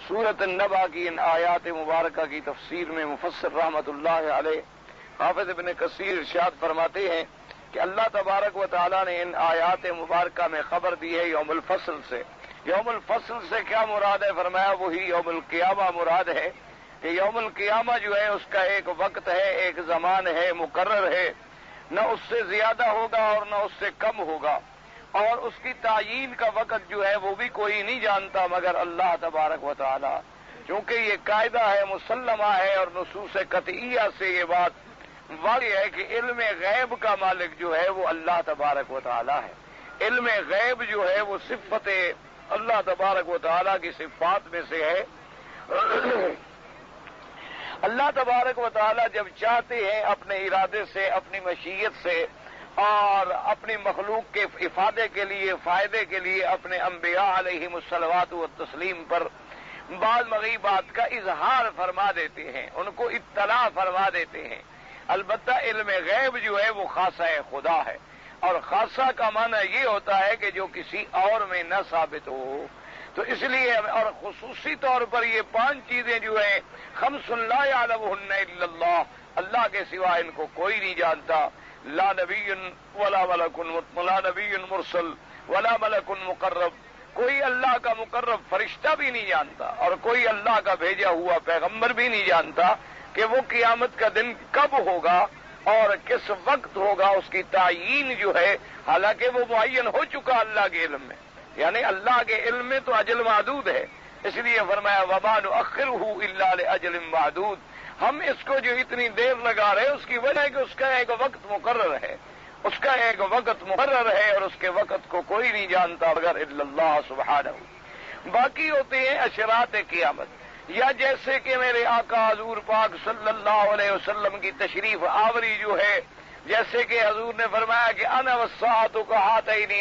سورۃ النبا کی ان آیات مبارکہ کی تفسیر میں مفسر رحمت اللہ علیہ حافظ ابن کثیر ارشاد فرماتے ہیں کہ اللہ تبارک و تعالیٰ نے ان آیات مبارکہ میں خبر دی ہے یوم الفصل سے۔ یوم الفصل سے کیا مراد ہے؟ فرمایا وہی یوم القیامہ مراد ہے کہ یوم القیامہ جو ہے اس کا ایک وقت ہے، ایک زمان ہے، مقرر ہے، نہ اس سے زیادہ ہوگا اور نہ اس سے کم ہوگا، اور اس کی تعیین کا وقت جو ہے وہ بھی کوئی نہیں جانتا مگر اللہ تبارک و تعالی، چونکہ یہ قاعدہ ہے، مسلمہ ہے، اور نصوص قطعیہ سے یہ بات واضح ہے کہ علم غیب کا مالک جو ہے وہ اللہ تبارک و تعالی ہے۔ علم غیب جو ہے وہ صفت اللہ تبارک و تعالی کی صفات میں سے ہے۔ اللہ تبارک و تعالی جب چاہتے ہیں اپنے ارادے سے، اپنی مشیت سے، اور اپنی مخلوق کے افادے کے لیے، فائدے کے لیے اپنے انبیاء علیہم الصلوات والتسلیم پر بعض مغیبات کا اظہار فرما دیتے ہیں، ان کو اطلاع فرما دیتے ہیں۔ البتہ علم غیب جو ہے وہ خاصہ خدا ہے، اور خاصہ کا معنی یہ ہوتا ہے کہ جو کسی اور میں نہ ثابت ہو۔ تو اس لیے اور خصوصی طور پر یہ 5 چیزیں جو ہیں، خمس لا یعلمہن الا اللہ، اللہ کے سوا ان کو کوئی نہیں جانتا۔ لا نبی ولا ملک ولا نبی مرسل ولا ملک مقرب، کوئی اللہ کا مقرب فرشتہ بھی نہیں جانتا اور کوئی اللہ کا بھیجا ہوا پیغمبر بھی نہیں جانتا کہ وہ قیامت کا دن کب ہوگا اور کس وقت ہوگا، اس کی تعیین جو ہے، حالانکہ وہ معین ہو چکا اللہ کے علم میں، یعنی اللہ کے علم میں تو اجل محدود ہے۔ اس لیے فرمایا وما نؤخرہ الا لاجل معدود، ہم اس کو جو اتنی دیر لگا رہے اس کی وجہ ہے کہ اس کا ایک وقت مقرر ہے، اس کا ایک وقت مقرر ہے، اور اس کے وقت کو کوئی نہیں جانتا مگر الا اللہ سبحانہ۔ باقی ہوتے ہیں اشراط قیامت، یا جیسے کہ میرے آقا حضور پاک صلی اللہ علیہ وسلم کی تشریف آوری جو ہے، جیسے کہ حضور نے فرمایا کہ انا والساعۃ کہاتین،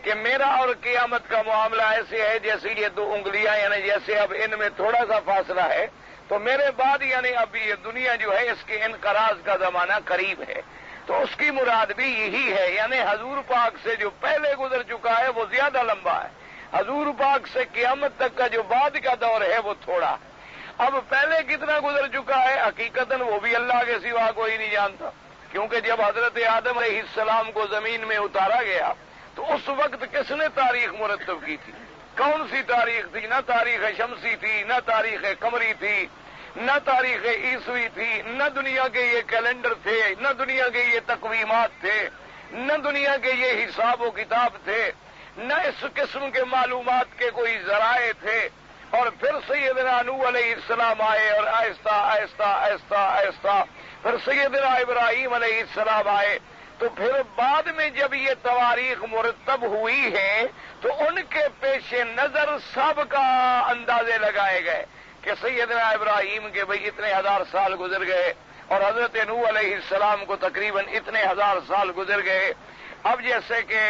کہ میرا اور قیامت کا معاملہ ایسے ہے جیسے یہ 2 انگلیاں، یعنی جیسے اب ان میں تھوڑا سا فاصلہ ہے، تو میرے بعد یعنی اب یہ دنیا جو ہے اس کے انقراض کا زمانہ قریب ہے، تو اس کی مراد بھی یہی ہے، یعنی حضور پاک سے جو پہلے گزر چکا ہے وہ زیادہ لمبا ہے، حضور پاک سے قیامت تک کا جو بعد کا دور ہے وہ تھوڑا ہے۔ اب پہلے کتنا گزر چکا ہے حقیقتاً وہ بھی اللہ کے سوا کوئی نہیں جانتا، کیونکہ جب حضرت آدم علیہ السلام کو زمین میں اتارا گیا تو اس وقت کس نے تاریخ مرتب کی تھی؟ کون سی تاریخ تھی؟ نہ تاریخ شمسی تھی، نہ تاریخ قمری تھی، نہ تاریخ عیسوی تھی، نہ دنیا کے یہ کیلنڈر تھے، نہ دنیا کے یہ تقویمات تھے، نہ دنیا کے یہ حساب و کتاب تھے، نہ اس قسم کے معلومات کے کوئی ذرائع تھے۔ اور پھر سیدنا نوح علیہ السلام آئے، اور آہستہ آہستہ آہستہ آہستہ پھر سیدنا ابراہیم علیہ السلام آئے، تو پھر بعد میں جب یہ تواریخ مرتب ہوئی ہیں تو ان کے پیش نظر سب کا اندازے لگائے گئے کہ سیدنا ابراہیم کے بھئی اتنے 1000 سال گزر گئے، اور حضرت نوح علیہ السلام کو تقریباً اتنے 1000 سال گزر گئے۔ اب جیسے کہ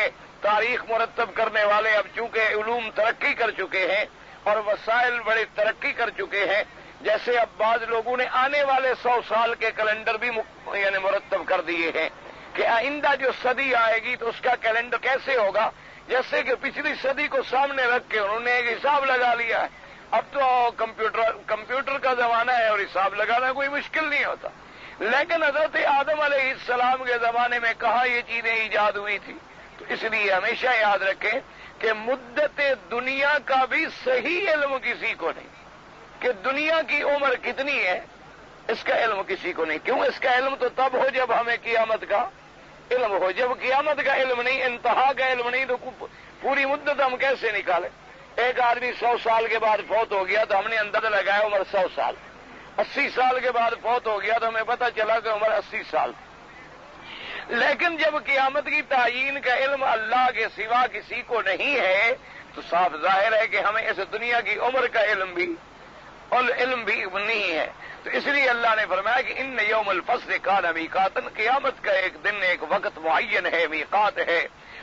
تاریخ مرتب کرنے والے اب چونکہ علوم ترقی کر چکے ہیں اور وسائل بڑے ترقی کر چکے ہیں، جیسے اب بعض لوگوں نے آنے والے 100 سال کے کیلنڈر بھی یعنی مرتب کر دیے ہیں کہ آئندہ جو صدی آئے گی تو اس کا کیلنڈر کیسے ہوگا، جیسے کہ پچھلی صدی کو سامنے رکھ کے انہوں نے ایک حساب لگا لیا ہے۔ اب تو کمپیوٹر کا زمانہ ہے اور حساب لگانا کوئی مشکل نہیں ہوتا، لیکن حضرت آدم علیہ السلام کے زمانے میں کہاں یہ چیزیں ایجاد ہوئی تھی؟ تو اس لیے ہمیشہ یاد رکھیں کہ مدت دنیا کا بھی صحیح علم کسی کو نہیں، کہ دنیا کی عمر کتنی ہے اس کا علم کسی کو نہیں۔ کیوں؟ اس کا علم تو تب ہو جب ہمیں قیامت کا علم ہو، جب قیامت کا علم نہیں، انتہا کا علم نہیں، تو پوری مدت ہم کیسے نکالیں؟ ایک آدمی 100 سال کے بعد فوت ہو گیا تو ہم نے اندازہ لگایا عمر 100 سال، 80 سال کے بعد فوت ہو گیا تو ہمیں پتہ چلا کہ عمر 80 سال۔ لیکن جب قیامت کی تعیین کا علم اللہ کے سوا کسی کو نہیں ہے تو صاف ظاہر ہے کہ ہمیں اس دنیا کی عمر کا علم بھی نہیں ہے۔ تو اس لیے اللہ نے فرمایا کہ ان یوم الفصل کان میقاتا، قیامت کا ایک دن ایک وقت معین ہے، میقات ہے،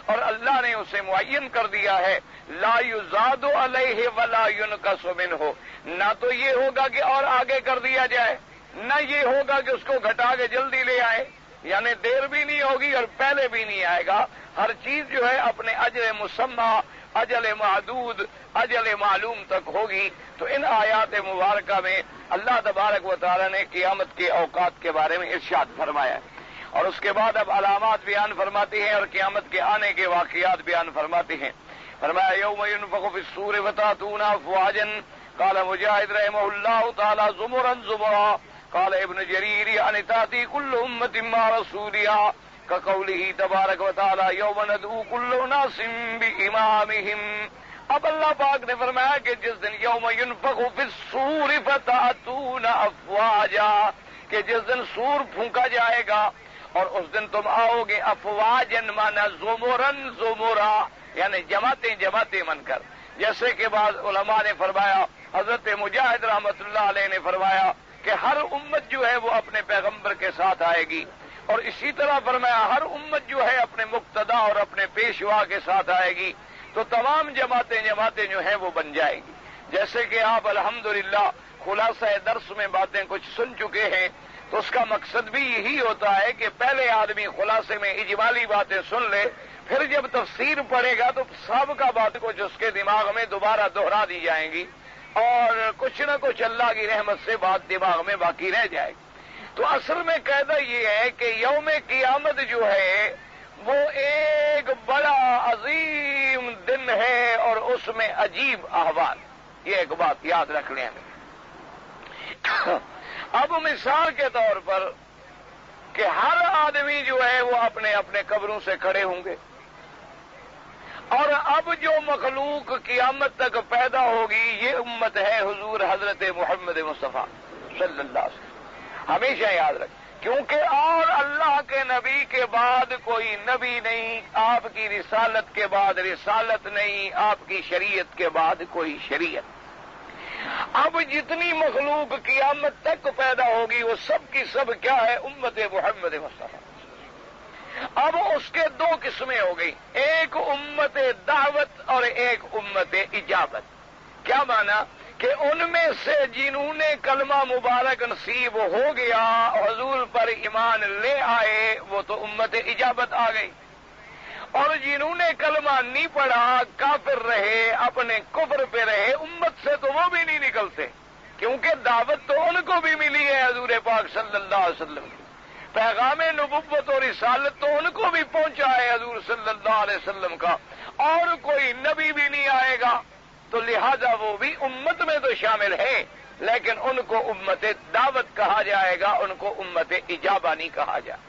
اور اللہ نے اسے معین کر دیا ہے۔ لا یزاد علیہ ولا ینقص منہ، نہ تو یہ ہوگا کہ اور آگے کر دیا جائے، نہ یہ ہوگا کہ اس کو گھٹا کے جلدی لے آئے، یعنی دیر بھی نہیں ہوگی اور پہلے بھی نہیں آئے گا۔ ہر چیز جو ہے اپنے اجر مسمى اجل محدود اجل معلوم تک ہوگی۔ تو ان آیات مبارکہ میں اللہ تبارک و تعالی نے قیامت کے اوقات کے بارے میں ارشاد فرمایا ہے، اور اس کے بعد اب علامات بیان فرماتی ہیں اور قیامت کے آنے کے واقعات بیان فرماتی ہیں۔ فرمایا یوم ينفخ في الصور فتأتون افواجا قال مجاہد رحمہ اللہ تعالی زمرا زمرا قال ابن جریر یعنی تأتی كل امة مع رسولها كقوله تبارک و تعالی یوم ندعو كل اناس بامامهم۔ اب اللہ پاک نے فرمایا کہ جس دن یوم ينفخ في الصور فتأتون افواجا، کہ جس دن سور پھونکا جائے گا اور اس دن تم آؤ گے افواجن مانا زمرن زمرا، یعنی جماعتیں جماعتیں من کر، جیسے کہ بعض علماء نے فرمایا، حضرت مجاہد رحمت اللہ علیہ نے فرمایا کہ ہر امت جو ہے وہ اپنے پیغمبر کے ساتھ آئے گی، اور اسی طرح فرمایا ہر امت جو ہے اپنے مقتدا اور اپنے پیشوا کے ساتھ آئے گی، تو تمام جماعتیں جماعتیں جو ہیں وہ بن جائے گی۔ جیسے کہ آپ الحمدللہ خلاصہ درس میں باتیں کچھ سن چکے ہیں، تو اس کا مقصد بھی یہی ہوتا ہے کہ پہلے آدمی خلاصے میں اجمالی باتیں سن لے، پھر جب تفسیر پڑھے گا تو سابقہ بات کچھ اس کے دماغ میں دوبارہ دہرا دی جائیں گی، اور کچھ نہ کچھ اللہ کی رحمت سے بات دماغ میں باقی رہ جائے گی۔ تو اصل میں قاعدہ یہ ہے کہ یوم قیامت جو ہے وہ ایک بڑا عظیم دن ہے، اور اس میں عجیب احوال، یہ ایک بات یاد رکھ لیں۔ اب مثال کے طور پر کہ ہر آدمی جو ہے وہ اپنے اپنے قبروں سے کھڑے ہوں گے، اور اب جو مخلوق قیامت تک پیدا ہوگی یہ امت ہے حضور حضرت محمد مصطفیٰ صلی اللہ علیہ وسلم، ہمیشہ یاد رکھ، کیونکہ اور اللہ کے نبی کے بعد کوئی نبی نہیں، آپ کی رسالت کے بعد رسالت نہیں، آپ کی شریعت کے بعد کوئی شریعت۔ اب جتنی مخلوق قیامت تک پیدا ہوگی وہ سب کی سب کیا ہے؟ امت محمد مصطفیٰ۔ اب اس کے دو قسمیں ہو گئی، ایک امت دعوت اور ایک امت اجابت۔ کیا مانا؟ کہ ان میں سے جنہوں نے کلمہ مبارک نصیب ہو گیا، حضور پر ایمان لے آئے، وہ تو امت اجابت آ گئی، اور جنہوں نے کلمہ نہیں پڑھا، کافر رہے، اپنے کفر پہ رہے، امت سے تو وہ بھی نہیں نکلتے، کیونکہ دعوت تو ان کو بھی ملی ہے حضور پاک صلی اللہ علیہ وسلم کی، پیغام نبوت اور رسالت تو ان کو بھی پہنچا ہے حضور صلی اللہ علیہ وسلم کا، اور کوئی نبی بھی نہیں آئے گا، تو لہذا وہ بھی امت میں تو شامل ہے، لیکن ان کو امت دعوت کہا جائے گا، ان کو امت اجابہ نہیں کہا جائے۔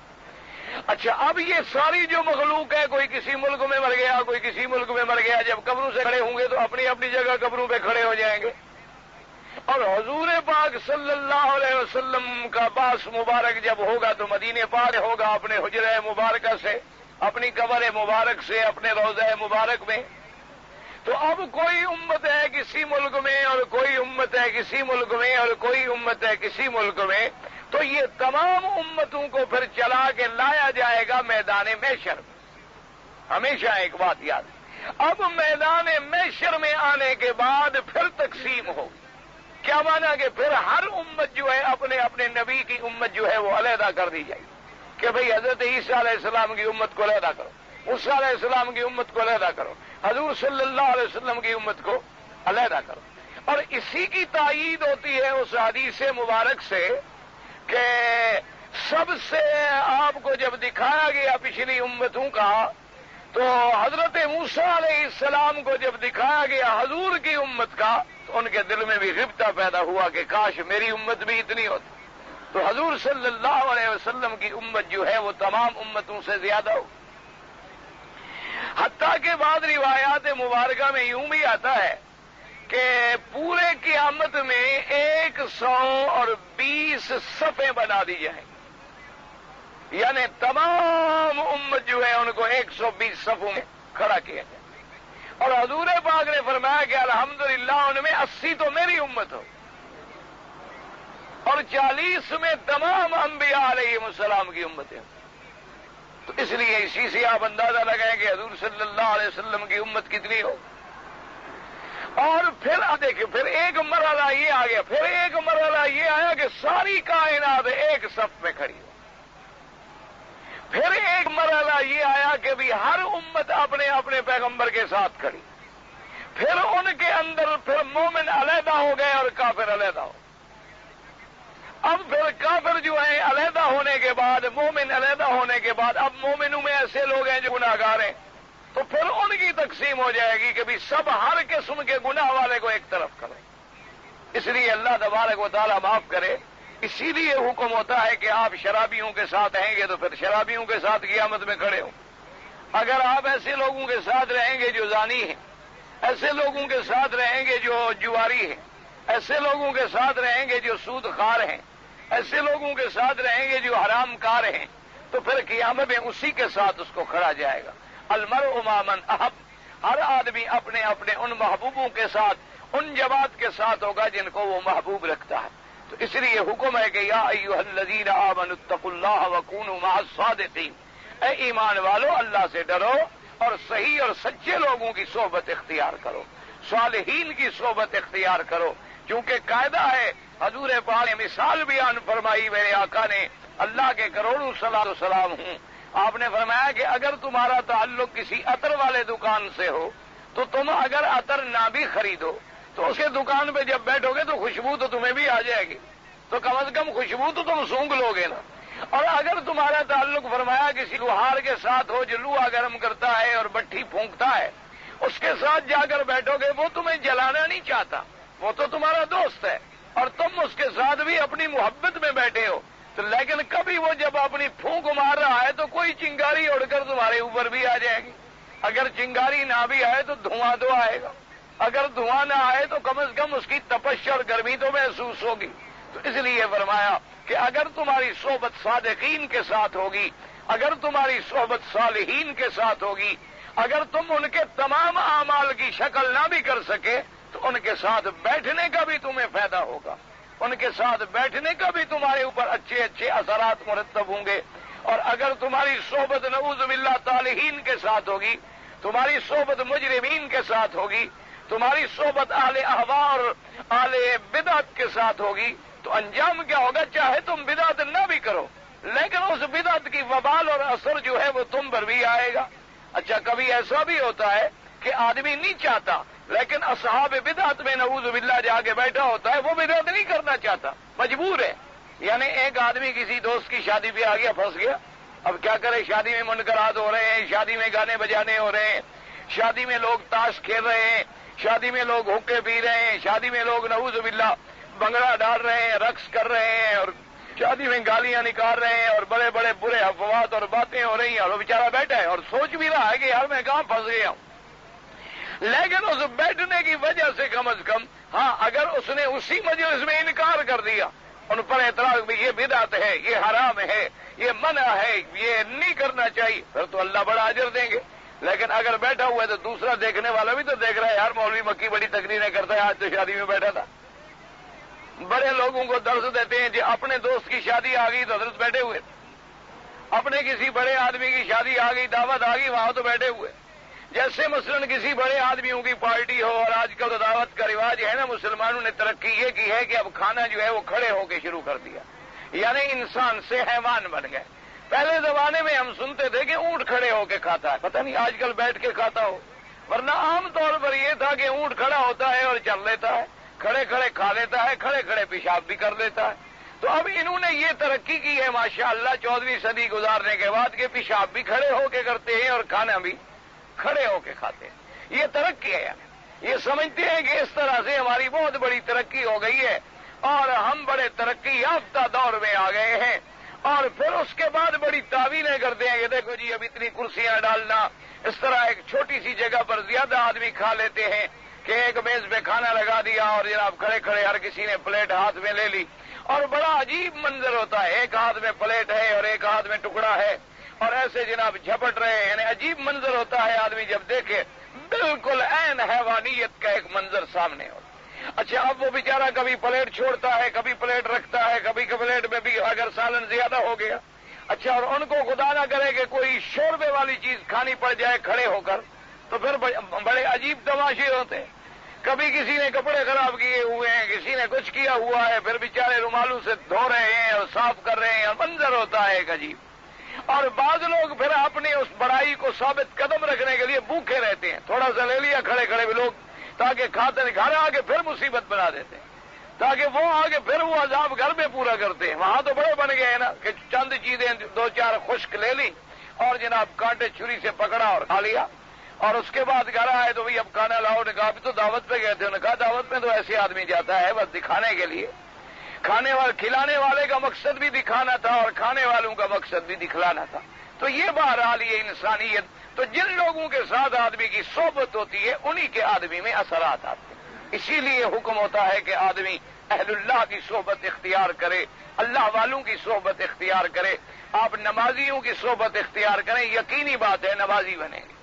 اچھا، اب یہ ساری جو مخلوق ہے، کوئی کسی ملک میں مر گیا، کوئی کسی ملک میں مر گیا، جب قبروں سے کھڑے ہوں گے تو اپنی اپنی جگہ قبروں پہ کھڑے ہو جائیں گے، اور حضور پاک صلی اللہ علیہ وسلم کا باس مبارک جب ہوگا تو مدینے پار ہوگا اپنے حجرہ مبارکہ سے، اپنی قبر مبارک سے، اپنے روضہ مبارک میں، تو اب کوئی امت ہے کسی ملک میں، اور کوئی امت ہے کسی ملک میں، اور کوئی امت ہے کسی ملک میں، تو یہ تمام امتوں کو پھر چلا کے لایا جائے گا میدان محشر۔ ہمیشہ ایک بات یاد، اب میدان محشر میں آنے کے بعد پھر تقسیم ہوگی۔ کیا مانا؟ کہ پھر ہر امت جو ہے اپنے اپنے نبی کی امت جو ہے وہ علیحدہ کر دی جائے گی، کہ بھئی حضرت عیسیٰ علیہ السلام کی امت کو علیحدہ کرو، موسیٰ علیہ السلام کی امت کو علیحدہ کرو، حضور صلی اللہ علیہ وسلم کی امت کو علیحدہ کرو۔ اور اسی کی تائید ہوتی ہے اس حدیث مبارک سے کہ سب سے آپ کو جب دکھایا گیا پچھلی امتوں کا، تو حضرت موسیٰ علیہ السلام کو جب دکھایا گیا حضور کی امت کا، تو ان کے دل میں بھی غبطہ پیدا ہوا کہ کاش میری امت بھی اتنی ہوتی۔ تو حضور صلی اللہ علیہ وسلم کی امت جو ہے وہ تمام امتوں سے زیادہ ہو، حتیٰ کہ بعض روایات مبارکہ میں یوں بھی آتا ہے کہ پورے قیامت میں 120 صفیں بنا دی جائیں، یعنی تمام امت جو ہے ان کو 120 صفوں میں کھڑا کیا جائے، اور حضور پاک نے فرمایا کہ الحمدللہ ان میں 80 تو میری امت ہو، اور 40 میں تمام انبیاء علیہ السلام کی امتیں۔ تو اس لیے اسی سے آپ اندازہ لگائیں کہ حضور صلی اللہ علیہ وسلم کی امت کتنی ہو۔ اور پھر دیکھیں، پھر ایک مرحلہ یہ آ گیا، پھر ایک مرحلہ یہ آیا کہ ساری کائنات ایک صف میں کھڑی ہو۔ پھر ایک مرحلہ یہ آیا کہ بھی ہر امت اپنے اپنے پیغمبر کے ساتھ کھڑی، پھر ان کے اندر پھر مومن علیحدہ ہو گئے اور کافر علیحدہ ہو. اب پھر کافر جو ہیں علیحدہ ہونے کے بعد، مومن علیحدہ ہونے کے بعد، اب مومنوں میں ایسے لوگ ہیں جو گناہگار ہیں، تو پھر ان کی تقسیم ہو جائے گی کہ بھی سب ہر قسم کے گناہ والے کو ایک طرف کریں. اس لیے اللہ تبارک و تعالیٰ معاف کرے. اسی لیے حکم ہوتا ہے کہ آپ شرابیوں کے ساتھ رہیں گے تو پھر شرابیوں کے ساتھ قیامت میں کھڑے ہوں. اگر آپ ایسے لوگوں کے ساتھ رہیں گے جو زانی ہیں، ایسے لوگوں کے ساتھ رہیں گے جو جواری ہیں، ایسے لوگوں کے ساتھ رہیں گے جو سود خار ہیں، ایسے لوگوں کے ساتھ رہیں گے جو حرام کار ہیں، تو پھر قیامت میں اسی کے ساتھ اس کو کھڑا جائے گا. المرء مع من احب، ہر آدمی اپنے اپنے ان محبوبوں کے ساتھ، ان جماعت کے ساتھ ہوگا جن کو وہ محبوب رکھتا ہے. تو اس لیے حکم ہے کہ یا ایھا الذین آمنوا اتقوا اللہ وکونوا مع الصادقین، اے ایمان والو اللہ سے ڈرو اور صحیح اور سچے لوگوں کی صحبت اختیار کرو، صالحین کی صحبت اختیار کرو. کیونکہ قاعدہ ہے، حضور پاک نے مثال بیان فرمائی، میرے آقا نے، اللہ کے کروڑوں صلاۃ و سلام ہوں، آپ نے فرمایا کہ اگر تمہارا تعلق کسی عطر والے دکان سے ہو تو تم اگر عطر نہ بھی خریدو تو اس کے دکان پہ جب بیٹھو گے تو خوشبو تو تمہیں بھی آ جائے گی، تو کم از کم خوشبو تو تم سونگ لو گے نا. اور اگر تمہارا تعلق فرمایا کسی لوہار کے ساتھ ہو جو لوہا گرم کرتا ہے اور بٹھی پھونکتا ہے، اس کے ساتھ جا کر بیٹھو گے، وہ تمہیں جلانا نہیں چاہتا، وہ تو تمہارا دوست ہے اور تم اس کے ساتھ بھی اپنی محبت میں بیٹھے ہو. تو لیکن کبھی وہ جب اپنی پھونک مار رہا ہے تو کوئی چنگاری اڑ کر تمہارے اوپر بھی آ جائے گی. اگر چنگاری نہ بھی آئے تو دھواں تو آئے گا، اگر دھواں نہ آئے تو کم از کم اس کی تپش اور گرمی تو محسوس ہوگی. تو اس لیے فرمایا کہ اگر تمہاری صحبت صادقین کے ساتھ ہوگی، اگر تمہاری صحبت صالحین کے ساتھ ہوگی، اگر تم ان کے تمام اعمال کی شکل نہ بھی کر سکے تو ان کے ساتھ بیٹھنے کا بھی تمہیں فائدہ ہوگا، ان کے ساتھ بیٹھنے کا بھی تمہارے اوپر اچھے اچھے اثرات مرتب ہوں گے. اور اگر تمہاری صحبت نعوذ باللہ طالحین کے ساتھ ہوگی، تمہاری صحبت مجرمین کے ساتھ ہوگی، تمہاری صحبت اہل احوا اور اہل بدعت کے ساتھ ہوگی، تو انجام کیا ہوگا؟ چاہے تم بدعت نہ بھی کرو لیکن اس بدعت کی وبال اور اثر جو ہے وہ تم پر بھی آئے گا. اچھا، کبھی ایسا بھی ہوتا ہے کہ آدمی نہیں چاہتا لیکن اصحاب بدعت میں نعوذ باللہ جا کے بیٹھا ہوتا ہے، وہ بدعت نہیں کرنا چاہتا، مجبور ہے. یعنی ایک آدمی کسی دوست کی شادی پہ آ گیا، پھنس گیا، اب کیا کرے؟ شادی میں منکرات ہو رہے ہیں، شادی میں گانے بجانے ہو رہے ہیں، شادی میں لوگ تاش کھیل رہے ہیں، شادی میں لوگ حقے پی رہے ہیں، شادی میں لوگ نعوذ باللہ بنگڑا ڈال رہے ہیں، رقص کر رہے ہیں، اور شادی میں گالیاں نکال رہے ہیں، اور بڑے بڑے برے افواہات اور باتیں ہو رہی ہیں، اور وہ بیچارہ بیٹھا ہے اور سوچ بھی رہا ہے کہ یار میں کہاں پھنس گیا ہوں. لیکن اس بیٹھنے کی وجہ سے کم از کم، ہاں، اگر اس نے اسی مجلس میں انکار کر دیا، ان پر اعتراض بھی یہ بدعت ہے، یہ حرام ہے، یہ منع ہے، یہ نہیں کرنا چاہیے، پھر تو اللہ بڑا اجر دیں گے. لیکن اگر بیٹھا ہوا ہے تو دوسرا دیکھنے والا بھی تو دیکھ رہا ہے، یار مولوی مکی بڑی تقریریں کرتا ہے، آج تو شادی میں بیٹھا تھا. بڑے لوگوں کو درس دیتے ہیں، جو اپنے دوست کی شادی آ گئی تو حضرت بیٹھے ہوئے، اپنے کسی بڑے آدمی کی شادی آ گئی، دعوت آ گئی، وہاں تو بیٹھے ہوئے. جیسے مثلا کسی بڑے آدمیوں کی پارٹی ہو، اور آج کل دعوت کا رواج ہے نا، مسلمانوں نے ترقی یہ کی ہے کہ اب کھانا جو ہے وہ کھڑے ہو کے شروع کر دیا، یعنی انسان سے حیوان بن گئے. پہلے زمانے میں ہم سنتے تھے کہ اونٹ کھڑے ہو کے کھاتا ہے، پتہ نہیں آج کل بیٹھ کے کھاتا ہو، ورنہ عام طور پر یہ تھا کہ اونٹ کھڑا ہوتا ہے اور چل لیتا ہے، کھڑے کھڑے کھا لیتا ہے، کھڑے کھڑے پیشاب بھی کر لیتا ہے. تو اب انہوں نے یہ ترقی کی ہے ماشاءاللہ 14ویں صدی گزارنے کے بعد کہ پیشاب بھی کھڑے ہو کے کرتے ہیں اور کھانا بھی کھڑے ہو کے کھاتے ہیں. یہ ترقی ہے، یہ سمجھتے ہیں کہ اس طرح سے ہماری بہت بڑی ترقی ہو گئی ہے اور ہم بڑے ترقی یافتہ دور میں آ گئے ہیں. اور پھر اس کے بعد بڑی تعویلیں کرتے ہیں کہ دیکھو جی اب اتنی کرسیاں ڈالنا، اس طرح ایک چھوٹی سی جگہ پر زیادہ آدمی کھا لیتے ہیں کہ ایک میز پہ کھانا لگا دیا اور جناب کھڑے کھڑے ہر کسی نے پلیٹ ہاتھ میں لے لی، اور بڑا عجیب منظر ہوتا ہے، ایک ہاتھ میں پلیٹ ہے اور ایک ہاتھ میں ٹکڑا ہے، اور ایسے جناب جھپٹ رہے ہیں، یعنی عجیب منظر ہوتا ہے. آدمی جب دیکھے بالکل عین حیوانیت کا ایک منظر سامنے ہوتا. اچھا، اب وہ بیچارہ کبھی پلیٹ چھوڑتا ہے، کبھی پلیٹ رکھتا ہے، کبھی پلیٹ میں بھی اگر سالن زیادہ ہو گیا. اچھا، اور ان کو خدا نہ کرے کہ کوئی شوربے والی چیز کھانی پڑ جائے کھڑے ہو کر، تو پھر بڑے عجیب تماشے ہوتے ہیں. کبھی کسی نے کپڑے خراب کیے ہوئے ہیں، کسی نے کچھ کیا ہوا ہے، پھر بیچارے رومالوں سے دھو رہے ہیں اور صاف کر رہے ہیں، اور منظر ہوتا ہے ایک عجیب. اور بعض لوگ پھر اپنی اس بڑائی کو ثابت قدم رکھنے کے لیے بھوکے رہتے ہیں، تھوڑا سا لے لیا، کھڑے کھڑے بھی لوگ تاکہ کھاتے گھر آگے پھر مصیبت بنا دیتے ہیں، تاکہ وہ آگے پھر وہ عذاب گھر میں پورا کرتے ہیں۔ وہاں تو بڑے بن گئے ہیں نا کہ چند چیزیں دو چار خشک لے لی اور جناب کانٹے چھری سے پکڑا اور کھا لیا، اور اس کے بعد گھر آئے تو اب کھانا لاؤ، نے کہا ابھی تو دعوت پہ گئے تھے، انہوں نے کہا دعوت میں تو ایسے آدمی جاتا ہے بس دکھانے کے لیے، کھلانے والے کا مقصد بھی دکھانا تھا اور کھانے والوں کا مقصد بھی دکھلانا تھا۔ تو یہ بہرحال یہ انسانیت، تو جن لوگوں کے ساتھ آدمی کی صحبت ہوتی ہے انہی کے آدمی میں اثرات آتے ہیں۔ اسی لیے حکم ہوتا ہے کہ آدمی اہل اللہ کی صحبت اختیار کرے، اللہ والوں کی صحبت اختیار کرے۔ آپ نمازیوں کی صحبت اختیار کریں، یقینی بات ہے نمازی بنیں گے۔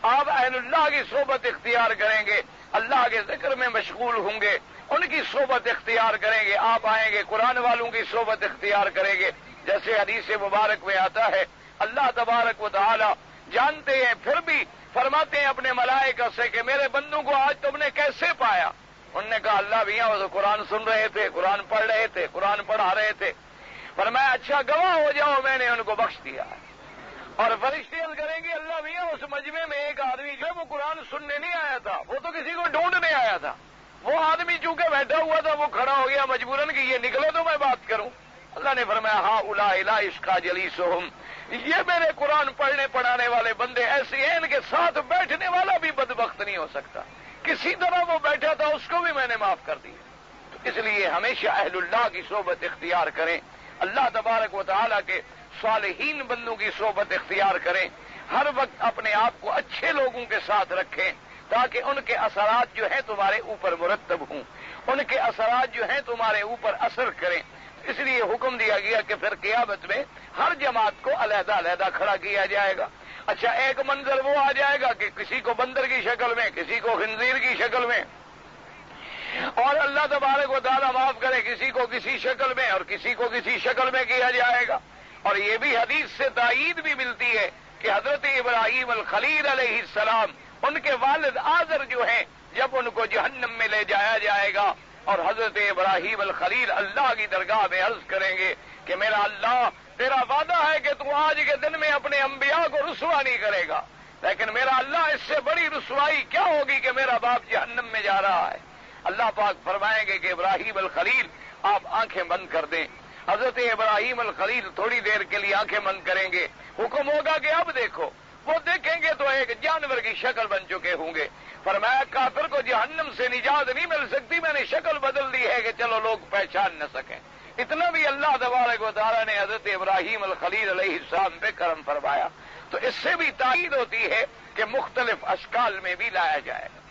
آپ اہل اللہ کی صحبت اختیار کریں گے، اللہ کے ذکر میں مشغول ہوں گے، ان کی صحبت اختیار کریں گے۔ آپ آئیں گے قرآن والوں کی صحبت اختیار کریں گے، جیسے حدیث مبارک میں آتا ہے اللہ تبارک و تعالی جانتے ہیں پھر بھی فرماتے ہیں اپنے ملائکہ سے کہ میرے بندوں کو آج تم نے کیسے پایا؟ انہوں نے کہا اللہ بھی وہ تو قرآن سن رہے تھے، قرآن پڑھ رہے تھے، قرآن پڑھا رہے تھے۔ فرمایا اچھا گواہ ہو جاؤ میں نے ان کو بخش دیا۔ اور فرشتے عرض کریں گے اللہ میاں اس مجمع میں ایک آدمی جو وہ قرآن سننے نہیں آیا تھا، وہ تو کسی کو ڈھونڈنے آیا تھا، وہ آدمی چونکہ بیٹھا ہوا تھا وہ کھڑا ہو گیا مجبوراً کہ یہ نکلے تو میں بات کروں۔ اللہ نے فرمایا ہاں اولئک اشقا جلیسہم، یہ میرے قرآن پڑھنے پڑھانے والے بندے ایسے ہیں ان کے ساتھ بیٹھنے والا بھی بدبخت نہیں ہو سکتا، کسی طرح وہ بیٹھا تھا اس کو بھی میں نے معاف کر دیا۔ تو اس لیے ہمیشہ اہل اللہ کی صحبت اختیار کریں، اللہ تبارک و تعالیٰ کے صالحین بندوں کی صحبت اختیار کریں، ہر وقت اپنے آپ کو اچھے لوگوں کے ساتھ رکھیں تاکہ ان کے اثرات جو ہیں تمہارے اوپر مرتب ہوں، ان کے اثرات جو ہیں تمہارے اوپر اثر کریں۔ اس لیے حکم دیا گیا کہ پھر قیامت میں ہر جماعت کو علیحدہ علیحدہ کھڑا کیا جائے گا۔ اچھا ایک منظر وہ آ جائے گا کہ کسی کو بندر کی شکل میں، کسی کو خنزیر کی شکل میں، اور اللہ تبارک و تعالیٰ معاف کرے کسی کو کسی شکل میں اور کسی کو کسی شکل میں کیا جائے گا۔ اور یہ بھی حدیث سے تائید بھی ملتی ہے کہ حضرت ابراہیم الخلیل علیہ السلام ان کے والد آزر جو ہیں جب ان کو جہنم میں لے جایا جائے گا اور حضرت ابراہیم الخلیل اللہ کی درگاہ میں عرض کریں گے کہ میرا اللہ تیرا وعدہ ہے کہ تو آج کے دن میں اپنے انبیاء کو رسوا نہیں کرے گا، لیکن میرا اللہ اس سے بڑی رسوائی کیا ہوگی کہ میرا باپ جہنم میں جا رہا ہے۔ اللہ پاک فرمائیں گے کہ ابراہیم الخلیل آپ آنکھیں بند کر دیں۔ حضرت ابراہیم الخلیل تھوڑی دیر کے لیے آنکھیں بند کریں گے، حکم ہوگا کہ اب دیکھو، وہ دیکھیں گے تو ایک جانور کی شکل بن چکے ہوں گے۔ فرمایا کافر کو جہنم سے نجات نہیں مل سکتی، میں نے شکل بدل دی ہے کہ چلو لوگ پہچان نہ سکیں۔ اتنا بھی اللہ تبارک و تعالیٰ نے حضرت ابراہیم الخلیل علیہ السلام پہ کرم فرمایا۔ تو اس سے بھی تائید ہوتی ہے کہ مختلف اشکال میں بھی لایا جائے گا۔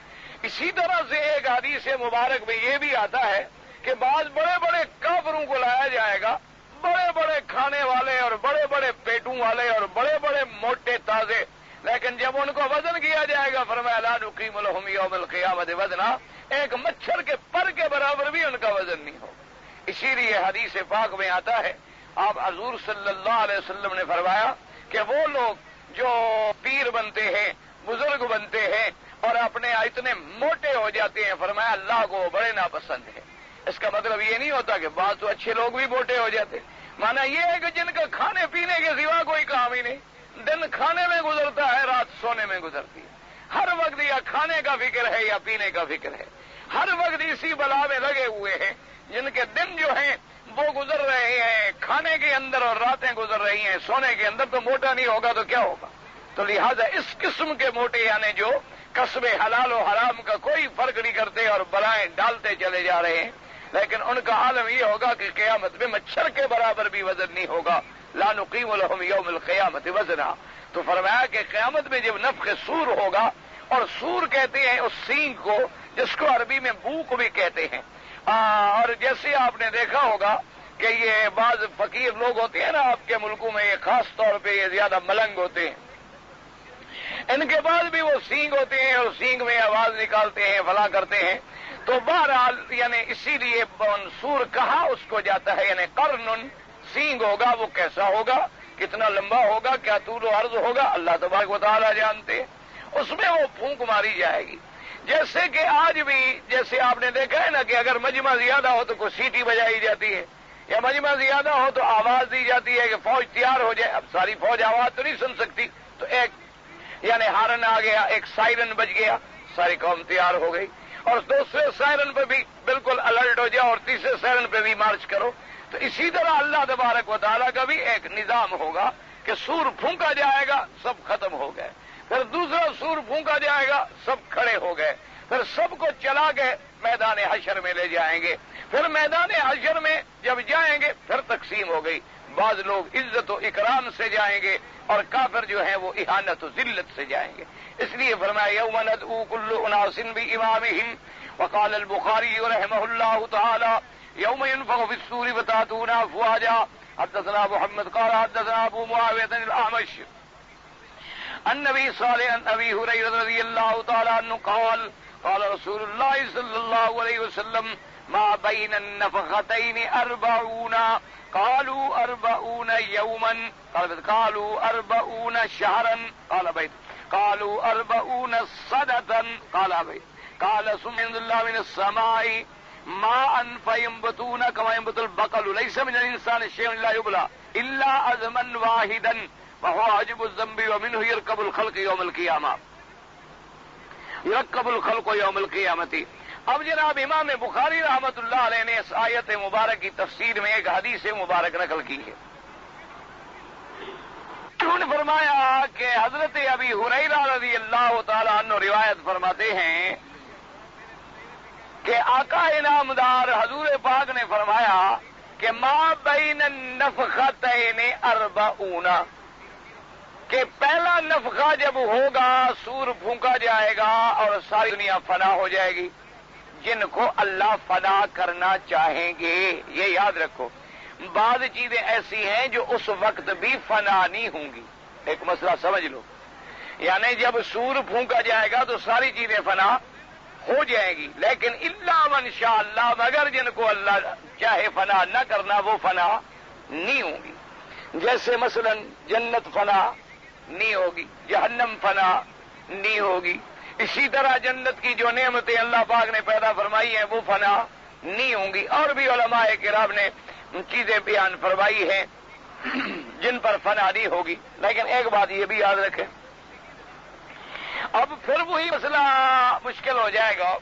اسی طرح سے ایک حدیث مبارک میں یہ بھی آتا ہے کہ بعض بڑے بڑے کافروں کو لایا جائے گا، بڑے بڑے کھانے والے اور بڑے بڑے پیٹوں والے اور بڑے بڑے موٹے تازے، لیکن جب ان کو وزن کیا جائے گا فرمایا لا نقیم لہم یوم القیامت وزنا، ایک مچھر کے پر کے برابر بھی ان کا وزن نہیں ہوگا۔ اسی لیے حدیث پاک میں آتا ہے آپ حضور صلی اللہ علیہ وسلم نے فرمایا کہ وہ لوگ جو پیر بنتے ہیں، بزرگ بنتے ہیں اور اپنے اتنے موٹے ہو جاتے ہیں، فرمایا اللہ کو وہ بڑے ناپسند ہے۔ اس کا مطلب یہ نہیں ہوتا کہ بعض تو اچھے لوگ بھی موٹے ہو جاتے، مانا یہ ہے کہ جن کا کھانے پینے کے سوا کوئی کام ہی نہیں، دن کھانے میں گزرتا ہے، رات سونے میں گزرتی ہے، ہر وقت یا کھانے کا فکر ہے یا پینے کا فکر ہے، ہر وقت اسی بلا میں لگے ہوئے ہیں، جن کے دن جو ہیں وہ گزر رہے ہیں کھانے کے اندر اور راتیں گزر رہی ہیں سونے کے اندر، تو موٹا نہیں ہوگا تو کیا ہوگا؟ تو لہذا اس قسم کے موٹے یعنی جو قصب حلال و حرام کا کوئی فرق نہیں کرتے اور بلائیں ڈالتے چلے جا رہے ہیں، لیکن ان کا عالم یہ ہوگا کہ قیامت میں مچھر کے برابر بھی وزن نہیں ہوگا، لا نقیم لہم یوم القیامت وزنا۔ تو فرمایا کہ قیامت میں جب نفخ صور ہوگا، اور صور کہتے ہیں اس سینگ کو جس کو عربی میں بوق بھی کہتے ہیں، اور جیسے آپ نے دیکھا ہوگا کہ یہ بعض فقیر لوگ ہوتے ہیں نا آپ کے ملکوں میں، یہ خاص طور پہ یہ زیادہ ملنگ ہوتے ہیں، ان کے بعد بھی وہ سینگ ہوتے ہیں اور سینگ میں آواز نکالتے ہیں، فلاں کرتے ہیں۔ تو بہرحال یعنی اسی لیے منصور کہا اس کو جاتا ہے، یعنی قرن سینگ ہوگا، وہ کیسا ہوگا، کتنا لمبا ہوگا، کیا طول و عرض ہوگا، اللہ تبارک و تعالیٰ جانتے ہیں۔ اس میں وہ پھونک ماری جائے گی، جیسے کہ آج بھی جیسے آپ نے دیکھا ہے نا کہ اگر مجمع زیادہ ہو تو کوئی سیٹی بجائی جاتی ہے، یا مجمع زیادہ ہو تو آواز دی جاتی ہے کہ فوج تیار ہو جائے۔ اب ساری فوج آواز تو نہیں سن سکتی، تو ایک یعنی ہارن آ گیا، ایک سائرن بج گیا، ساری قوم تیار ہو گئی۔ اور دوسرے سائرن پہ بھی بالکل الرٹ ہو جاؤ اور تیسرے سائرن پہ بھی مارچ کرو. تو اسی طرح اللہ تبارک و تعالیٰ کا بھی ایک نظام ہوگا کہ سور پھونکا جائے گا, سب ختم ہو گئے. پھر دوسرا سور پھونکا جائے گا, سب کھڑے ہو گئے. پھر سب کو چلا کے میدان حشر میں لے جائیں گے. پھر میدان حشر میں جب جائیں گے پھر تقسیم ہو گئی. بعض لوگ عزت و اکرام سے جائیں گے اور کافر جو ہیں وہ اہانت و ذلت سے جائیں گے. اس لیے فرمایا یوم ندعو کل اناس بامامہم. وقال البخاری رحمہ اللہ تعالی یوم ينفخ في الصور وتأتون افواجا. حدثنا محمد قال حدثنا ابو معاویہ الاعمش عن نبی صالح عن ابی ہریرہ رضی اللہ تعالی عنہ قال قال رسول اللہ صلی اللہ علیہ وسلم ما بين النفختين 40. قالوا 40 يوما. قالوا 40 شهرا. قال بيت. قالوا 40 سنة. قال بيت. قال ثم ينزل الله من السماء ماء فينبتون كما ينبت البقل. ليس من الانسان شيء لا يبلى الا عظما واحدا وهو عجب الذنب ومنه يركب الخلق يوم القيامة. يركب الخلق يوم القيامة. اب جناب امام بخاری رحمت اللہ علیہ نے اس آیت مبارک کی تفسیر میں ایک حدیث مبارک نقل کی ہے. انہوں نے فرمایا کہ حضرت ابی ہریرہ رضی اللہ تعالی عنہ روایت فرماتے ہیں کہ آقا انعامدار حضور پاک نے فرمایا کہ ما بین النفختین 40. کہ پہلا نفخہ جب ہوگا سور پھونکا جائے گا اور ساری دنیا فنا ہو جائے گی. جن کو اللہ فنا کرنا چاہیں گے, یہ یاد رکھو. بعض چیزیں ایسی ہیں جو اس وقت بھی فنا نہیں ہوں گی. ایک مسئلہ سمجھ لو, یعنی جب سور پھونکا جائے گا تو ساری چیزیں فنا ہو جائیں گی, لیکن الا من شاء اللہ, مگر جن کو اللہ چاہے فنا نہ کرنا وہ فنا نہیں ہوں گی. جیسے مثلا جنت فنا نہیں ہوگی, جہنم فنا نہیں ہوگی. اسی طرح جنت کی جو نعمتیں اللہ پاک نے پیدا فرمائی ہیں وہ فنا نہیں ہوں گی. اور بھی علماء کرام نے چیزیں بیان فرمائی ہیں جن پر فنا نہیں ہوگی. لیکن ایک بات یہ بھی یاد رکھیں, اب پھر وہی مسئلہ مشکل ہو جائے گا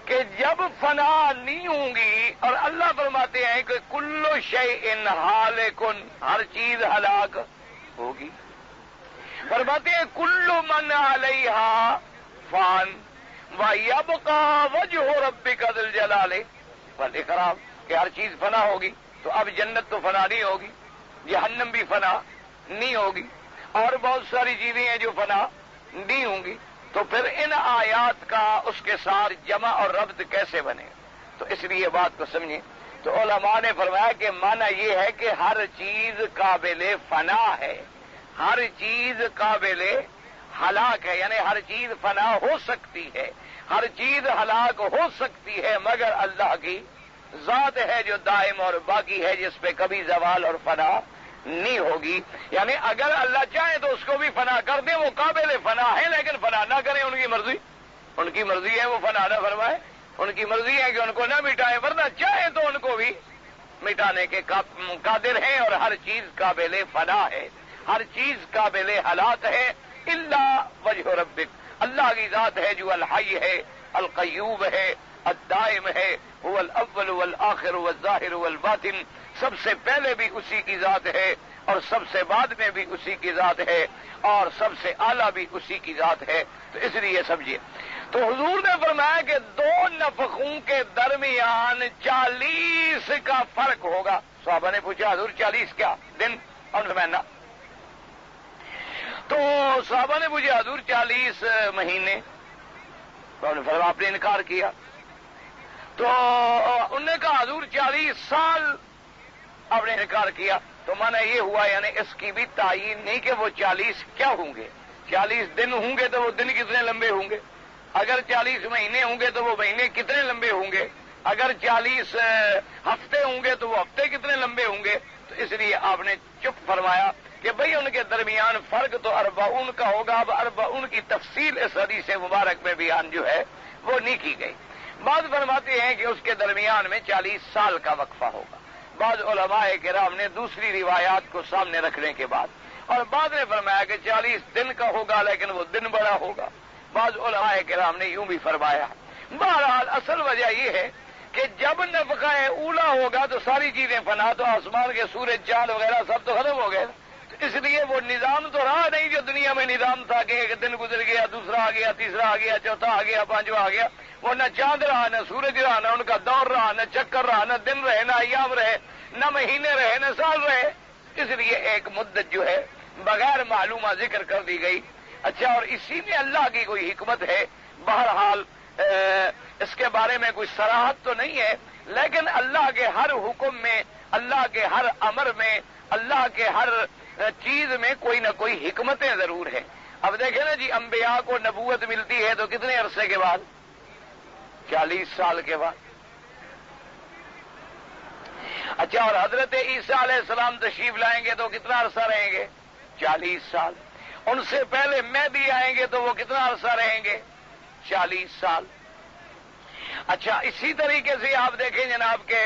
کہ جب فنا نہیں ہوں گی اور اللہ فرماتے ہیں کہ کل شیء ہالک, ہر چیز ہلاک ہوگی. فرماتے ہیں کل من علیہا فان ویبقى وجہ ربک ذی الجلال والاکرام, کہ ہر چیز فنا ہوگی. تو اب جنت تو فنا نہیں ہوگی, جہنم بھی فنا نہیں ہوگی, اور بہت ساری چیزیں ہیں جو فنا نہیں ہوں گی. تو پھر ان آیات کا اس کے ساتھ جمع اور ربط کیسے بنے؟ تو اس لیے بات کو سمجھیں. تو علماء نے فرمایا کہ معنی یہ ہے کہ ہر چیز قابل فنا ہے, ہر چیز قابل ہلاک ہے. یعنی ہر چیز فنا ہو سکتی ہے, ہر چیز ہلاک ہو سکتی ہے, مگر اللہ کی ذات ہے جو دائم اور باقی ہے, جس پہ کبھی زوال اور فنا نہیں ہوگی. یعنی اگر اللہ چاہے تو اس کو بھی فنا کر دیں, وہ قابل فنا ہے, لیکن فنا نہ کریں. ان کی مرضی, ان کی مرضی ہے وہ فنا نہ فرمائے, ان کی مرضی ہے کہ ان کو نہ مٹائے, ورنہ چاہے تو ان کو بھی مٹانے کے قادر ہیں. اور ہر چیز قابل فنا ہے, ہر چیز قابل ہلاک ہے. الا وجہ ربک, اللہ کی ذات ہے جو الحی ہے, القیوم ہے, الدائم ہے, هو الاول والآخر والظاہر والباطن. سب سے پہلے بھی اسی کی ذات ہے اور سب سے بعد میں بھی اسی کی ذات ہے اور سب سے اعلیٰ بھی اسی کی ذات ہے. تو اس لیے سمجھیے. تو حضور نے فرمایا کہ دو نفخوں کے درمیان 40 کا فرق ہوگا. صحابہ نے پوچھا حضور 40 کیا دن؟ اور مہینہ. تو صحابہ نے پوچھا حضور 40 مہینے. تو آپ نے انکار کیا. تو انہوں نے کہا حضور 40 سال. آپ نے انکار کیا. تو مانا یہ ہوا یعنی اس کی بھی تعین نہیں کہ وہ 40 کیا ہوں گے. 40 دن ہوں گے تو وہ دن کتنے لمبے ہوں گے, اگر 40 مہینے ہوں گے تو وہ مہینے کتنے لمبے ہوں گے, اگر 40 ہفتے ہوں گے تو وہ ہفتے کتنے لمبے ہوں گے. تو اس لیے آپ نے چپ فرمایا کہ بھئی ان کے درمیان فرق تو 40 کا ہوگا. اب 40 کی تفصیل اس حدیث مبارک میں بیان جو ہے وہ نہیں کی گئی. بعض فرماتے ہیں کہ اس کے درمیان میں 40 سال کا وقفہ ہوگا. بعض علماء کرام نے دوسری روایات کو سامنے رکھنے کے بعد, اور بعض نے فرمایا کہ 40 دن کا ہوگا لیکن وہ دن بڑا ہوگا. بعض علماء کرام نے یوں بھی فرمایا. بہرحال اصل وجہ یہ ہے کہ جب نفقہ اولا ہوگا تو ساری چیزیں فنا، تو آسمان کے سورج چاند وغیرہ سب تو ختم ہو گئے، اس لیے وہ نظام تو رہا نہیں جو دنیا میں نظام تھا کہ ایک دن گزر گیا، دوسرا آ گیا، تیسرا آ گیا، چوتھا آ گیا، پانچواں آ گیا۔ وہ نہ چاند رہا، نہ سورج رہا، نہ ان کا دور رہا، نہ چکر رہا، نہ دن رہے، نہ ایام رہے، نہ مہینے رہے، نہ سال رہے۔ اس لیے ایک مدت جو ہے بغیر معلومہ ذکر کر دی گئی۔ اچھا، اور اسی میں اللہ کی کوئی حکمت ہے۔ بہرحال اس کے بارے میں کوئی صراحت تو نہیں ہے، لیکن اللہ کے ہر حکم میں، اللہ کے ہر امر میں، اللہ کے ہر چیز میں کوئی نہ کوئی حکمتیں ضرور ہیں۔ اب دیکھیں نا جی، انبیاء کو نبوت ملتی ہے تو کتنے عرصے کے بعد؟ 40 سال کے بعد۔ اچھا، اور حضرت عیسیٰ علیہ السلام تشریف لائیں گے تو کتنا عرصہ رہیں گے؟ 40 سال۔ ان سے پہلے مہدی آئیں گے تو وہ کتنا عرصہ رہیں گے؟ 40 سال۔ اچھا، اسی طریقے سے آپ دیکھیں جناب کہ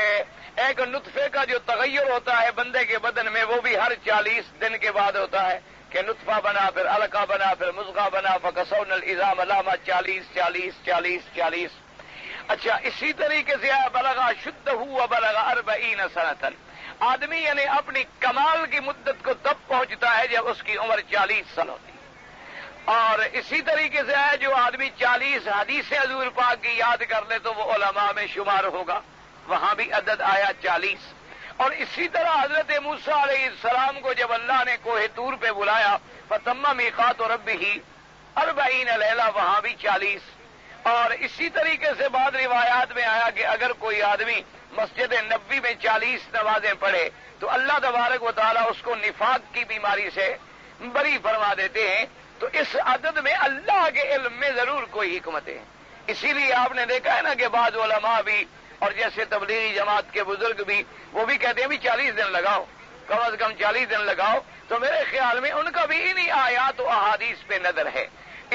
ایک نطفے کا جو تغیر ہوتا ہے بندے کے بدن میں، وہ بھی ہر 40 دن کے بعد ہوتا ہے کہ نطفہ بنا، پھر علقہ بنا، پھر مضغہ بنا، فکسونا العظام لحما، 40۔ اچھا، اسی طریقے سے بلغ اشدہ وبلغ 40 سنۃ، آدمی یعنی اپنی کمال کی مدت کو تب پہنچتا ہے جب اس کی عمر 40 سال ہوتی ہے۔ اور اسی طریقے سے ہے جو آدمی 40 حدیث حضور پاک کی یاد کر لے تو وہ علماء میں شمار ہوگا، وہاں بھی عدد آیا 40۔ اور اسی طرح حضرت موسیٰ علیہ السلام کو جب اللہ نے کوہ طور پہ بلایا، فتم میقات ربہ 40 لیلہ، وہاں بھی 40۔ اور اسی طریقے سے بعض روایات میں آیا کہ اگر کوئی آدمی مسجد نبوی میں 40 نمازیں پڑھے تو اللہ تبارک و تعالیٰ اس کو نفاق کی بیماری سے بری فرما دیتے ہیں۔ تو اس عدد میں اللہ کے علم میں ضرور کوئی حکمت ہے۔ اسی لیے آپ نے دیکھا ہے نا کہ بعض علماء بھی اور جیسے تبلیغی جماعت کے بزرگ بھی، وہ بھی کہتے ہیں بھی 40 دن لگاؤ، کم از کم 40 دن لگاؤ۔ تو میرے خیال میں ان کا بھی انہی آیات و احادیث پہ نظر ہے،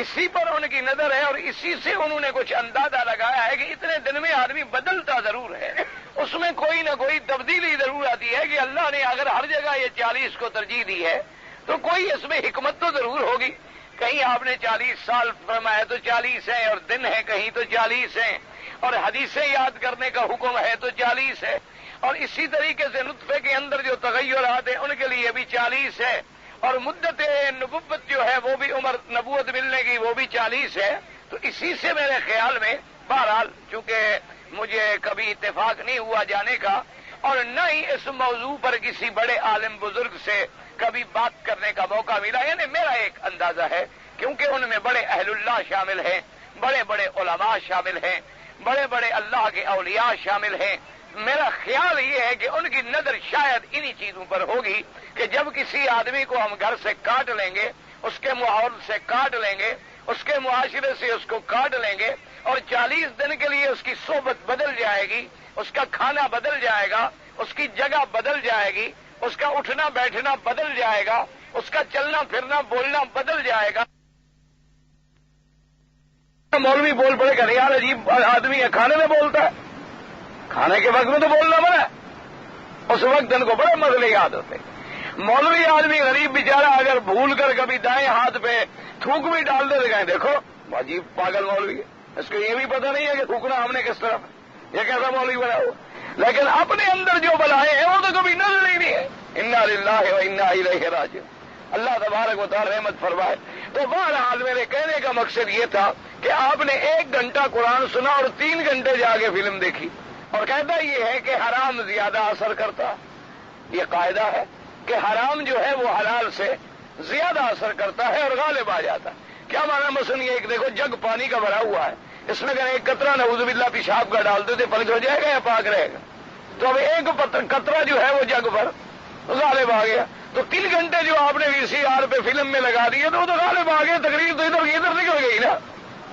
اسی پر ان کی نظر ہے، اور اسی سے انہوں نے کچھ اندازہ لگایا ہے کہ اتنے دن میں آدمی بدلتا ضرور ہے، اس میں کوئی نہ کوئی تبدیلی ضرور آتی ہے کہ اللہ نے اگر ہر جگہ یہ 40 کو ترجیح دی ہے تو کوئی اس میں حکمت تو ضرور ہوگی۔ کہیں آپ نے 40 سال فرمایا تو 40 ہیں، اور دن ہیں کہیں تو 40 ہیں، اور حدیثیں یاد کرنے کا حکم ہے تو 40 ہے، اور اسی طریقے سے نطفے کے اندر جو تغیرات ہیں ان کے لیے بھی 40 ہے، اور مدت نبوت جو ہے وہ بھی عمر نبوت ملنے کی وہ بھی 40 ہے۔ تو اسی سے میرے خیال میں بہرحال چونکہ مجھے کبھی اتفاق نہیں ہوا جانے کا، اور نہ ہی اس موضوع پر کسی بڑے عالم بزرگ سے کبھی بات کرنے کا موقع ملا، یعنی میرا ایک اندازہ ہے، کیونکہ ان میں بڑے اہل اللہ شامل ہیں، بڑے بڑے علماء شامل ہیں، بڑے بڑے اللہ کے اولیاء شامل ہیں۔ میرا خیال یہ ہے کہ ان کی نظر شاید انہی چیزوں پر ہوگی کہ جب کسی آدمی کو ہم گھر سے کاٹ لیں گے، اس کے ماحول سے کاٹ لیں گے، اس کے معاشرے سے اس کو کاٹ لیں گے، اور 40 دن کے لیے اس کی صحبت بدل جائے گی، اس کا کھانا بدل جائے گا، اس کی جگہ بدل جائے گی، اس کا اٹھنا بیٹھنا بدل جائے گا، اس کا چلنا پھرنا بولنا بدل جائے گا۔ مولوی بول پڑے گا، یار عجیب آدمی ہے، کھانے میں بولتا ہے، کھانے کے وقت میں تو بولنا منع ہے، اس وقت ان کو بڑے مسئلے یاد ہوتے۔ مولوی آدمی غریب بیچارہ اگر بھول کر کبھی دائیں ہاتھ پہ تھوک بھی ڈال دے گئے، دیکھو عجیب پاگل مولوی ہے، اس کو یہ بھی پتہ نہیں ہے کہ تھوکنا ہم نے کس طرف، یہ کیسا مولوی بنا ہوا۔ لیکن اپنے اندر جو بلائے ہیں وہ تو کبھی نظر ہی نہیں ہے۔ انا للہ و انا الیہ راجعون، اللہ تبارک و تعالی رحمت فرمائے۔ تو بہرحال میرے کہنے کا مقصد یہ تھا کہ آپ نے 1 گھنٹہ قرآن سنا اور 3 گھنٹے جا کے فلم دیکھی، اور کہتا یہ ہے کہ حرام زیادہ اثر کرتا، یہ قاعدہ ہے کہ حرام جو ہے وہ حلال سے زیادہ اثر کرتا ہے اور غالب آ جاتا ہے۔ کیا مانا؟ مثلا یہ ایک دیکھو جگ پانی کا بھرا ہوا ہے، اس میں اگر ایک قطرہ نعوذ باللہ پیشاب کا ڈال دیتے پلک ہو جائے گا یا پاک رہے گا؟ تو اب ایک قطرہ جو ہے وہ جگ پر غالب آ گیا، تو 3 گھنٹے جو آپ نے VCR پہ فلم میں لگا دیے تو وہ تو غالب آ گئے، تقریر تو ادھر نکل گئی نا۔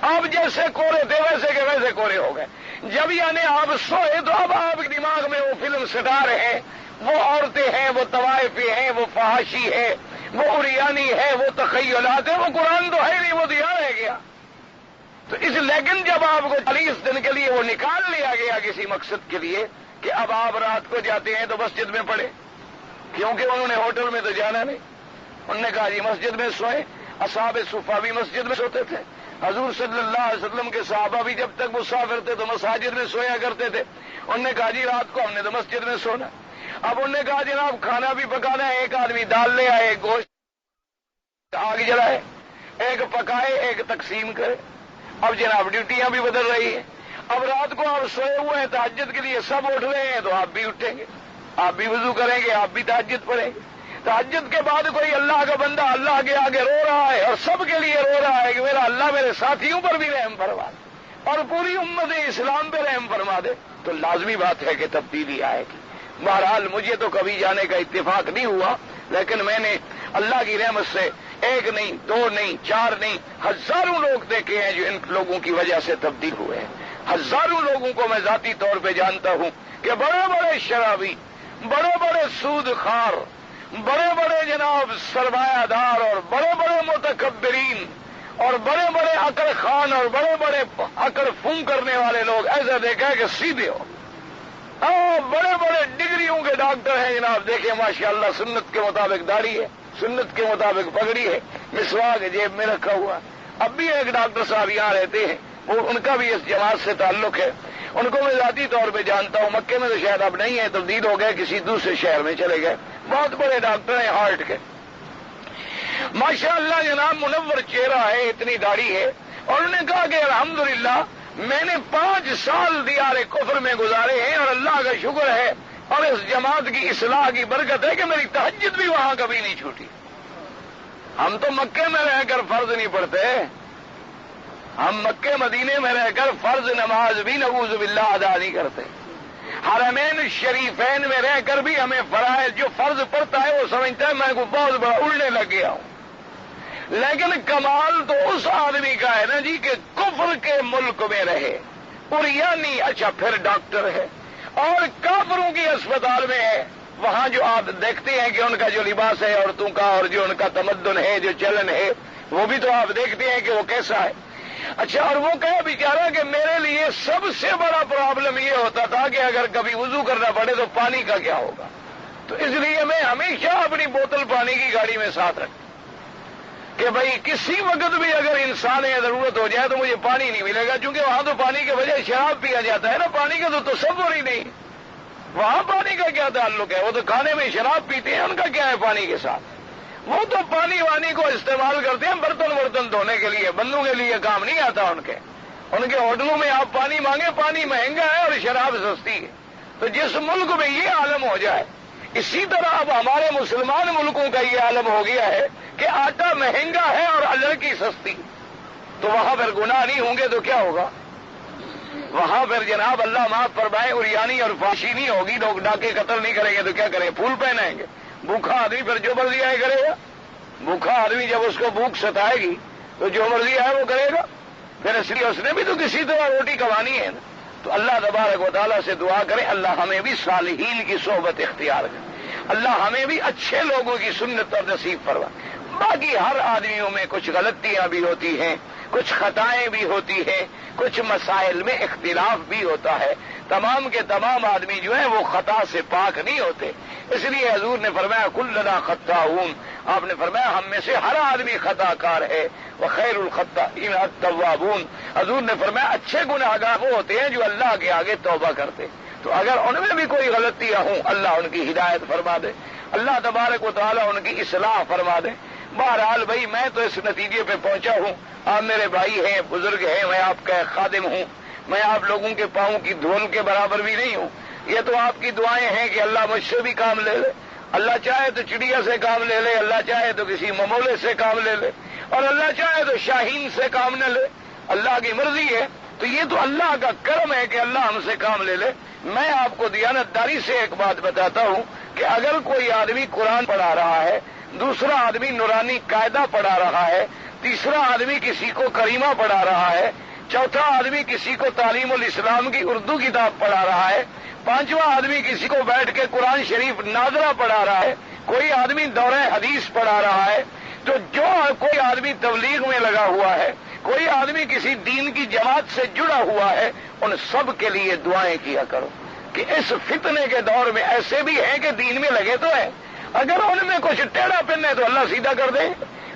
آپ جیسے کورے تھے ویسے کے ویسے کورے ہو گئے۔ جب یعنی آپ سوئے تو اب آپ کے دماغ میں وہ فلم سٹار ہیں، وہ عورتیں ہیں، وہ طوائفی ہیں، وہ فحاشی ہے، وہ عریانی ہے، وہ تخیلات ہیں، وہ قرآن تو ہے نہیں، وہ تو یہاں رہ گیا۔ تو اس لیکن جب آپ کو 40 دن کے لیے وہ نکال لیا گیا کسی مقصد کے لیے کہ اب آپ رات کو جاتے ہیں تو مسجد میں پڑھے، کیونکہ انہوں نے ہوٹل میں تو جانا نہیں، انہوں نے کہا جی مسجد میں سوئیں۔ اصحاب صفہ بھی مسجد میں سوتے تھے، حضور صلی اللہ علیہ وسلم کے صحابہ بھی جب تک مسافر تھے تو مساجد میں سویا کرتے تھے. انہوں نے کہا جی رات کو ہم نے تو مسجد میں سونا. اب انہوں نے کہا جناب کھانا بھی پکانا ہے, ایک آدمی دال لے آئے, گوشت آگ جلائے, ایک پکائے ایک تقسیم کرے. اب جناب ڈیوٹیاں بھی بدل رہی ہیں. اب رات کو آپ سوئے ہوئے ہیں تہجد کے لیے, سب اٹھ رہے ہیں تو آپ بھی اٹھیں گے, آپ بھی وضو کریں گے, آپ بھی تہجد پڑھیں گے. تہجد کے بعد کوئی اللہ کا بندہ اللہ کے آگے رو رہا ہے اور سب کے لیے رو رہا ہے کہ میرا اللہ میرے ساتھیوں پر بھی رحم فرما دے اور پوری امت اسلام پہ رحم فرما دے, تو لازمی بات ہے کہ تبدیلی آئے گی. بہرحال مجھے تو کبھی جانے کا اتفاق نہیں ہوا, لیکن میں نے اللہ کی رحمت سے ایک نہیں, دو نہیں, چار نہیں, ہزاروں لوگ دیکھے ہیں جو ان لوگوں کی وجہ سے تبدیل ہوئے ہیں. ہزاروں لوگوں کو میں ذاتی طور پہ جانتا ہوں کہ بڑے بڑے شرابی, بڑے بڑے سود خار, بڑے بڑے جناب سرمایہ دار اور بڑے بڑے متکبرین اور بڑے بڑے عقل خان اور بڑے بڑے عقل فون کرنے والے لوگ ایسا دیکھا ہے کہ سیدھے ہو. بڑے بڑے ڈگریوں کے ڈاکٹر ہیں جناب, دیکھیں ماشاءاللہ سنت کے مطابق داڑھی ہے, سنت کے مطابق پگڑی ہے, مسواک جیب میں رکھا ہوا. اب بھی ایک ڈاکٹر صاحب یہاں رہتے ہیں, وہ ان کا بھی اس جماعت سے تعلق ہے. ان کو میں ذاتی طور پہ جانتا ہوں. مکے میں تو شاید اب نہیں ہے, تبدیل ہو گئے, کسی دوسرے شہر میں چلے گئے. بہت بڑے ڈاکٹر ہیں ہارٹ کے, ماشاءاللہ جناب منور چہرہ ہے, اتنی داڑھی ہے. اور انہوں نے کہا کہ الحمدللہ میں نے 5 سال دیار کفر میں گزارے ہیں اور اللہ کا شکر ہے اور اس جماعت کی اصلاح کی برکت ہے کہ میری تہجد بھی وہاں کبھی نہیں چھوٹی. ہم تو مکے میں رہ کر فرض نہیں پڑھتے, ہم مکے مدینے میں رہ کر فرض نماز بھی نعوذ باللہ ادا نہیں کرتے. حرمین شریفین میں رہ کر بھی ہمیں فرائض جو فرض پڑتا ہے وہ سمجھتا ہے میں کو بہت بڑا اڑنے لگ گیا ہوں. لیکن کمال تو اس آدمی کا ہے نا جی کہ کفر کے ملک میں رہے, اور یعنی اچھا پھر ڈاکٹر ہے اور کافروں کی اسپتال میں ہے. وہاں جو آپ دیکھتے ہیں کہ ان کا جو لباس ہے عورتوں کا اور جو ان کا تمدن ہے, جو چلن ہے, وہ بھی تو آپ دیکھتے ہیں کہ وہ کیسا ہے. اچھا اور وہ کہے بیچارہ کہ میرے لیے سب سے بڑا پرابلم یہ ہوتا تھا کہ اگر کبھی وضو کرنا پڑے تو پانی کا کیا ہوگا, تو اس لیے میں ہمیشہ اپنی بوتل پانی کی گاڑی میں ساتھ رکھتا کہ بھائی کسی وقت بھی اگر انسان یا ضرورت ہو جائے تو مجھے پانی نہیں ملے گا, کیونکہ وہاں تو پانی کے بجائے شراب پیا جاتا ہے نا, پانی کا تو تصور ہی نہیں. وہاں پانی کا کیا تعلق ہے, وہ تو کھانے میں شراب پیتے ہیں, ان کا کیا ہے پانی کے ساتھ. وہ تو پانی وانی کو استعمال کرتے ہیں برتن دھونے کے لیے, بندوں کے لیے کام نہیں آتا ان کے ہوٹلوں میں آپ پانی مانگے, پانی مہنگا ہے اور شراب سستی ہے. تو جس ملک میں یہ عالم ہو جائے, اسی طرح اب ہمارے مسلمان ملکوں کا یہ عالم ہو گیا ہے کہ آٹا مہنگا ہے اور لڑکی سستی, تو وہاں پھر گناہ نہیں ہوں گے تو کیا ہوگا؟ وہاں پھر جناب اللہ معاف فرمائے اریانی اور فاشی نہیں ہوگی, لوگ ڈاکے قتل نہیں کریں گے تو کیا کریں, پھول پہنائیں گے. بھوکھا آدمی پھر جو مرضی آئے کرے گا, بھوکھا آدمی جب اس کو بھوک ستائے گی تو جو مرضی آئے وہ کرے گا. پھر اس لیے اس نے بھی تو کسی طرح روٹی کمانی ہے نا. تو اللہ تبارک و تعالیٰ سے دعا کرے اللہ ہمیں بھی صالحین کی صحبت اختیار کرے, اللہ ہمیں بھی اچھے لوگوں کی سنت اور نصیب فرمائے. باقی ہر آدمیوں میں کچھ غلطیاں بھی ہوتی ہیں, کچھ خطائیں بھی ہوتی ہیں, کچھ مسائل میں اختلاف بھی ہوتا ہے. تمام کے تمام آدمی جو ہیں وہ خطا سے پاک نہیں ہوتے. اس لیے حضور نے فرمایا کلنا خطاؤون, آپ نے فرمایا ہم میں سے ہر آدمی خطا کار ہے, وخیر الخطائین التوابون. حضور نے فرمایا اچھے گناہگار وہ ہوتے ہیں جو اللہ کے آگے توبہ کرتے. تو اگر ان میں بھی کوئی غلطیاں ہوں اللہ ان کی ہدایت فرما دے, اللہ تبارک و تعالیٰ ان کی اصلاح فرما دے. بہرحال بھائی میں تو اس نتیجے پہ پہنچا ہوں, آپ میرے بھائی ہیں, بزرگ ہیں, میں آپ کا خادم ہوں, میں آپ لوگوں کے پاؤں کی دھول کے برابر بھی نہیں ہوں. یہ تو آپ کی دعائیں ہیں کہ اللہ مجھ سے بھی کام لے لے, اللہ چاہے تو چڑیا سے کام لے لے, اللہ چاہے تو کسی ممولے سے کام لے لے, اور اللہ چاہے تو شاہین سے کام نہ لے, اللہ کی مرضی ہے. تو یہ تو اللہ کا کرم ہے کہ اللہ ہم سے کام لے لے. میں آپ کو دیانتداری سے ایک بات بتاتا ہوں کہ اگر کوئی آدمی قرآن پڑھا رہا ہے, دوسرا آدمی نورانی قاعدہ پڑھا رہا ہے, تیسرا آدمی کسی کو کریمہ پڑھا رہا ہے, چوتھا آدمی کسی کو تعلیم الاسلام کی اردو کتاب پڑھا رہا ہے, پانچواں آدمی کسی کو بیٹھ کے قرآن شریف ناظرہ پڑھا رہا ہے, کوئی آدمی دورہ حدیث پڑھا رہا ہے, تو جو کوئی آدمی تبلیغ میں لگا ہوا ہے, کوئی آدمی کسی دین کی جماعت سے جڑا ہوا ہے, ان سب کے لیے دعائیں کیا کرو کہ اس فتنے کے دور میں ایسے بھی ہیں کہ دین میں لگے تو ہیں, اگر ان میں کچھ ٹیڑھا پن ہے تو اللہ سیدھا کر دے,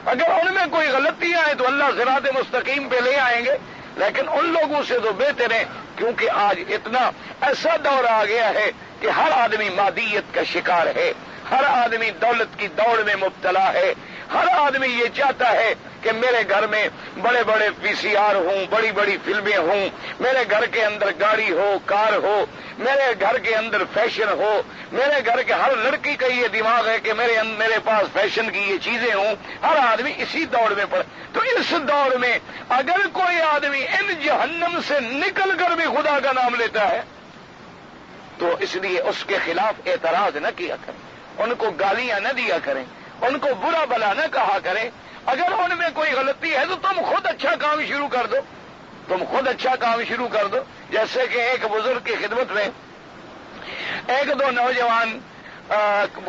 اگر ان میں کوئی غلطیاں ہیں تو اللہ صراط مستقیم پہ لے آئیں گے، لیکن ان لوگوں سے تو بہتر ہیں، کیونکہ آج اتنا ایسا دور آ گیا ہے کہ ہر آدمی مادیت کا شکار ہے، ہر آدمی دولت کی دوڑ میں مبتلا ہے، ہر آدمی یہ چاہتا ہے کہ میرے گھر میں بڑے بڑے پی سی آر ہوں، بڑی بڑی فلمیں ہوں، میرے گھر کے اندر گاڑی ہو، کار ہو، میرے گھر کے اندر فیشن ہو، میرے گھر کے ہر لڑکی کا یہ دماغ ہے کہ میرے پاس فیشن کی یہ چیزیں ہوں، ہر آدمی اسی دوڑ میں پڑ. تو اس دوڑ میں اگر کوئی آدمی ان جہنم سے نکل کر بھی خدا کا نام لیتا ہے تو اس لیے اس کے خلاف اعتراض نہ کیا کریں، ان کو گالیاں نہ دیا کریں، ان کو برا بلا نہ کہا کریں. اگر ان میں کوئی غلطی ہے تو تم خود اچھا کام شروع کر دو، تم خود اچھا کام شروع کر دو. جیسے کہ ایک بزرگ کی خدمت میں ایک دو نوجوان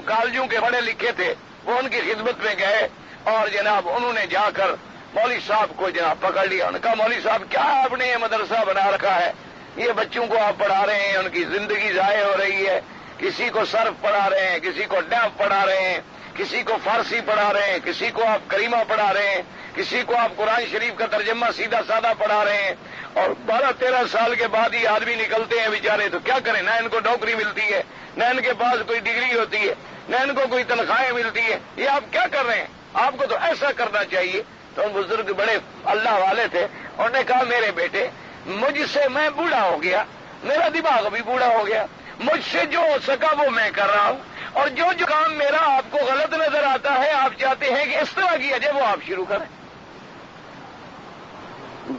کالجوں کے پڑھے لکھے تھے، وہ ان کی خدمت میں گئے اور جناب انہوں نے جا کر مولوی صاحب کو جناب پکڑ لیا. انہوں نے کہا مولوی صاحب کیا آپ نے یہ مدرسہ بنا رکھا ہے، یہ بچوں کو آپ پڑھا رہے ہیں، ان کی زندگی ضائع ہو رہی ہے، کسی کو صرف پڑھا رہے ہیں، کسی کو ڈیف پڑھا رہے ہیں، کسی کو فارسی پڑھا رہے ہیں، کسی کو آپ کریمہ پڑھا رہے ہیں، کسی کو آپ قرآن شریف کا ترجمہ سیدھا سادہ پڑھا رہے ہیں، اور 12-13 سال کے بعد یہ آدمی نکلتے ہیں بیچارے، تو کیا کریں؟ نہ ان کو نوکری ملتی ہے، نہ ان کے پاس کوئی ڈگری ہوتی ہے، نہ ان کو کوئی تنخواہیں ملتی ہے. یہ آپ کیا کر رہے ہیں؟ آپ کو تو ایسا کرنا چاہیے. تو ان بزرگ بڑے اللہ والے تھے، انہوں نے کہا میرے بیٹے مجھ سے میں بوڑھا ہو گیا، میرا دماغ بھی بوڑھا ہو گیا، مجھ سے جو ہو سکا وہ میں کر رہا ہوں، اور جو کام میرا آپ کو غلط نظر آتا ہے آپ چاہتے ہیں کہ اس طرح کیا جائے وہ آپ شروع کریں.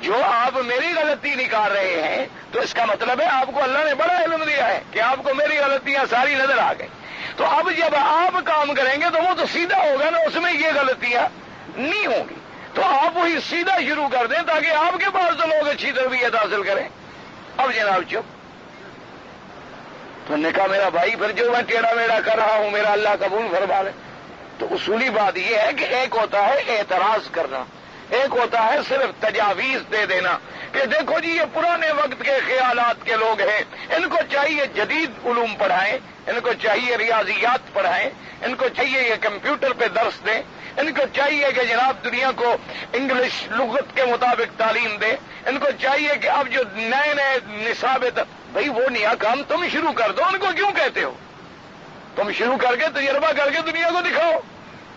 جو آپ میری غلطی نکال رہے ہیں تو اس کا مطلب ہے آپ کو اللہ نے بڑا علم دیا ہے کہ آپ کو میری غلطیاں ساری نظر آ گئی. تو اب جب آپ کام کریں گے تو وہ تو سیدھا ہوگا نا، اس میں یہ غلطیاں نہیں ہوں گی. تو آپ وہی سیدھا شروع کر دیں تاکہ آپ کے پاس تو لوگ اچھی تربیت حاصل کریں. اب جناب چپ. تو نے کہا میرا بھائی پھر جو میں ٹیڑھا میڑھا کر رہا ہوں میرا اللہ قبول فرما لے. تو اصولی بات یہ ہے کہ ایک ہوتا ہے اعتراض کرنا، ایک ہوتا ہے صرف تجاویز دے دینا کہ دیکھو جی یہ پرانے وقت کے خیالات کے لوگ ہیں، ان کو چاہیے جدید علوم پڑھائیں، ان کو چاہیے ریاضیات پڑھائیں، ان کو چاہیے یہ کمپیوٹر پہ درس دیں، ان کو چاہیے کہ جناب دنیا کو انگلش لغت کے مطابق تعلیم دیں، ان کو چاہیے کہ اب جو نئے نئے نصاب بھائی وہ نیا کام تم شروع کر دو. ان کو کیوں کہتے ہو؟ تم شروع کر کے تجربہ کر کے دنیا کو دکھاؤ،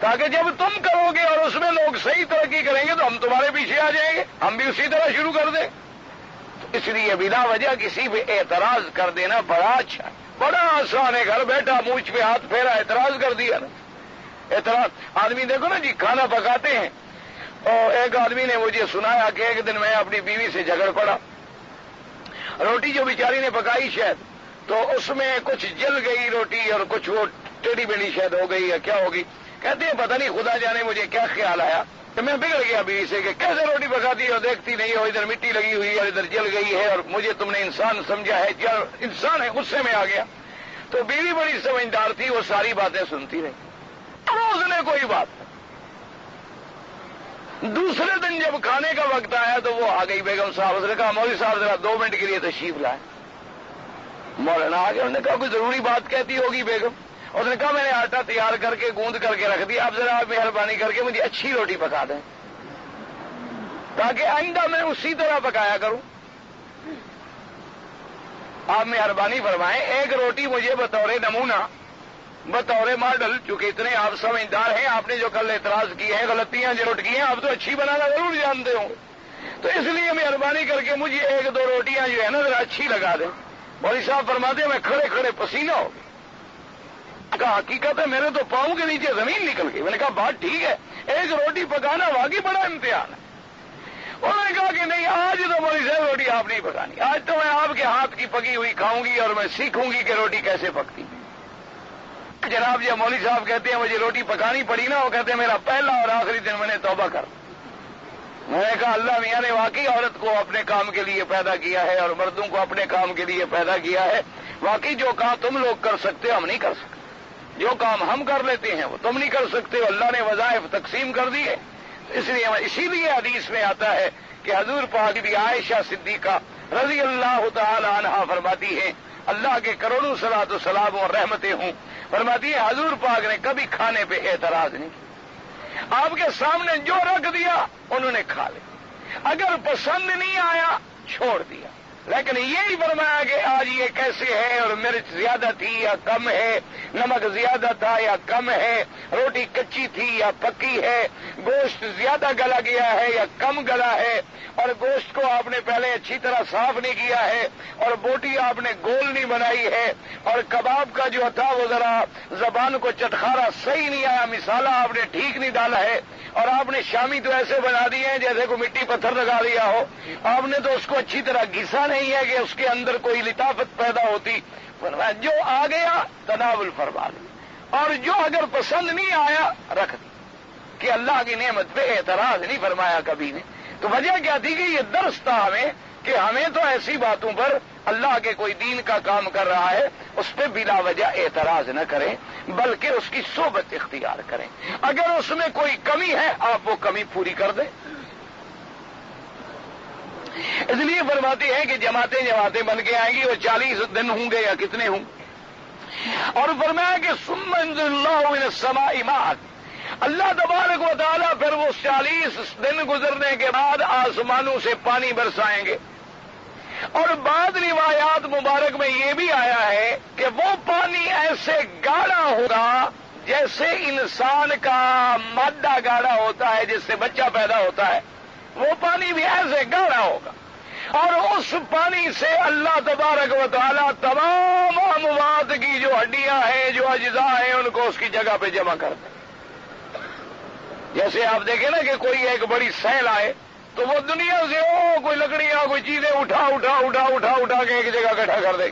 تاکہ جب تم کرو گے اور اس میں لوگ صحیح ترقی کریں گے تو ہم تمہارے پیچھے آ جائیں گے، ہم بھی اسی طرح شروع کر دیں. تو اس لیے بلا وجہ کسی پہ اعتراض کر دینا بڑا اچھا، بڑا آسان ہے. گھر بیٹھا مونچھ پہ ہاتھ پھیرا اعتراض کر دیا نا. اعتراض آدمی دیکھو نا جی کھانا پکاتے ہیں، اور ایک آدمی نے مجھے سنایا کہ ایک دن میں اپنی بیوی سے جھگڑ پڑا. روٹی جو بیچاری نے پکائی شاید تو اس میں کچھ جل گئی روٹی اور کچھ وہ ٹیڑھی میڑھی شاید ہو گئی یا کیا ہوگی. کہتے ہیں پتہ نہیں خدا جانے مجھے کیا خیال آیا کہ میں بگڑ گیا بیوی سے کہ کیسے روٹی پکاتی ہے اور دیکھتی نہیں ہو، ادھر مٹی لگی ہوئی ہے اور ادھر جل گئی ہے، اور مجھے تم نے انسان سمجھا ہے کیا؟ انسان ہے. غصے میں آ گیا. تو بیوی بڑی سمجھدار تھی، وہ ساری باتیں سنتی رہی. اس نے کوئی بات. دوسرے دن جب کھانے کا وقت آیا تو وہ آ گئی بیگم صاحب. اس نے کہا مولوی صاحب ذرا 2 منٹ کے لیے تشریف لائیں. مولانا آ گیا. انہوں نے کہا کوئی ضروری بات کہتی ہوگی بیگم. اس نے کہا میں نے آٹا تیار کر کے گوند کر کے رکھ دیا، اب ذرا آپ مہربانی کر کے مجھے اچھی روٹی پکا دیں تاکہ آئندہ میں اسی طرح پکایا کروں. آپ مہربانی فرمائیں، ایک روٹی مجھے بطور نمونہ، بطور ماڈل، چونکہ اتنے آپ سمجھدار ہیں، آپ نے جو کل اعتراض کیے ہیں، غلطیاں جو نوٹ کی ہیں، آپ تو اچھی بنانا ضرور جانتے ہوں گے، تو اس لیے مہربانی کر کے مجھے 1-2 روٹیاں جو ہے نا ذرا اچھی لگا دیں. مولوی صاحب فرماتے ہیں میں کھڑے کھڑے پسینہ ہو گیا. کہا حقیقت ہے میرے تو پاؤں کے نیچے زمین نکل گئی. میں نے کہا بات ٹھیک ہے، ایک روٹی پکانا واقعی بڑا امتحان ہے. انہوں نے کہا کہ نہیں، آج تو مولوی صاحب روٹی آپ نہیں پکانی، آج تو میں آپ کے ہاتھ کی پکی ہوئی کھاؤں گی اور میں سیکھوں گی کہ روٹی کیسے پکتی. جناب جب مولوی صاحب کہتے ہیں مجھے روٹی پکانی پڑی نا، وہ کہتے ہیں میرا پہلا اور آخری دن میں نے توبہ کر. میں نے کہا اللہ میاں نے واقعی عورت کو اپنے کام کے لیے پیدا کیا ہے اور مردوں کو اپنے کام کے لیے پیدا کیا ہے. واقعی جو کام تم لوگ کر سکتے ہو ہم نہیں کر سکتے، جو کام ہم کر لیتے ہیں وہ تم نہیں کر سکتے ہو. اللہ نے وظائف تقسیم کر دیے. اسی لیے حدیث میں آتا ہے کہ حضور پاک بھی عائشہ صدیقہ رضی اللہ تعالی عنہا فرماتی ہیں، اللہ کے کروڑوں صلاۃ و سلام اور رحمتیں ہوں، فرماتی ہے حضور پاک نے کبھی کھانے پہ اعتراض نہیں کیا. آپ کے سامنے جو رکھ دیا انہوں نے کھا لیا، اگر پسند نہیں آیا چھوڑ دیا۔ لیکن یہ نہیں فرمایا کہ آج یہ کیسے ہے اور مرچ زیادہ تھی یا کم ہے، نمک زیادہ تھا یا کم ہے، روٹی کچی تھی یا پکی ہے، گوشت زیادہ گلا گیا ہے یا کم گلا ہے، اور گوشت کو آپ نے پہلے اچھی طرح صاف نہیں کیا ہے، اور بوٹی آپ نے گول نہیں بنائی ہے، اور کباب کا جو تھا وہ ذرا زبان کو چٹخارا صحیح نہیں آیا، مسالہ آپ نے ٹھیک نہیں ڈالا ہے، اور آپ نے شامی تو ایسے بنا دیے ہیں جیسے کو مٹی پتھر لگا دیا ہو، آپ نے تو اس کو اچھی طرح گھسا نہیں ہے کہ اس کے اندر کوئی لطافت پیدا ہوتی۔ جو آ گیا تناول فرما لیا، اور جو اگر پسند نہیں آیا رکھ دی، کہ اللہ کی نعمت پہ اعتراض نہیں فرمایا کبھی نے۔ تو وجہ کیا تھی کہ یہ درس تھا ہمیں کہ ہمیں تو ایسی باتوں پر اللہ کے کوئی دین کا کام کر رہا ہے اس پہ بلا وجہ اعتراض نہ کریں، بلکہ اس کی صحبت اختیار کریں۔ اگر اس میں کوئی کمی ہے آپ وہ کمی پوری کر دیں۔ اس لیے فرماتے ہیں کہ جماعتیں بن کے آئیں گی، وہ 40 دن ہوں گے یا کتنے ہوں، اور فرمایا کہ ثم انزل اللہ من السماء ماء، اللہ تبارک و تعالیٰ پھر وہ 40 دن گزرنے کے بعد آسمانوں سے پانی برسائیں گے۔ اور بعض روایات مبارک میں یہ بھی آیا ہے کہ وہ پانی ایسے گاڑھا ہوگا جیسے انسان کا مادہ گاڑھا ہوتا ہے، جس سے بچہ پیدا ہوتا ہے، وہ پانی بھی ایسے گاڑھا ہوگا، اور اس پانی سے اللہ تبارک و تعالیٰ تمام اموات کی جو ہڈیاں ہیں، جو اجزاء ہیں، ان کو اس کی جگہ پہ جمع کر دیں۔ جیسے آپ دیکھیں نا کہ کوئی ایک بڑی سیل آئے تو وہ دنیا سے کوئی لکڑیاں کوئی چیزیں اٹھا کے ایک جگہ اکٹھا کر دیں،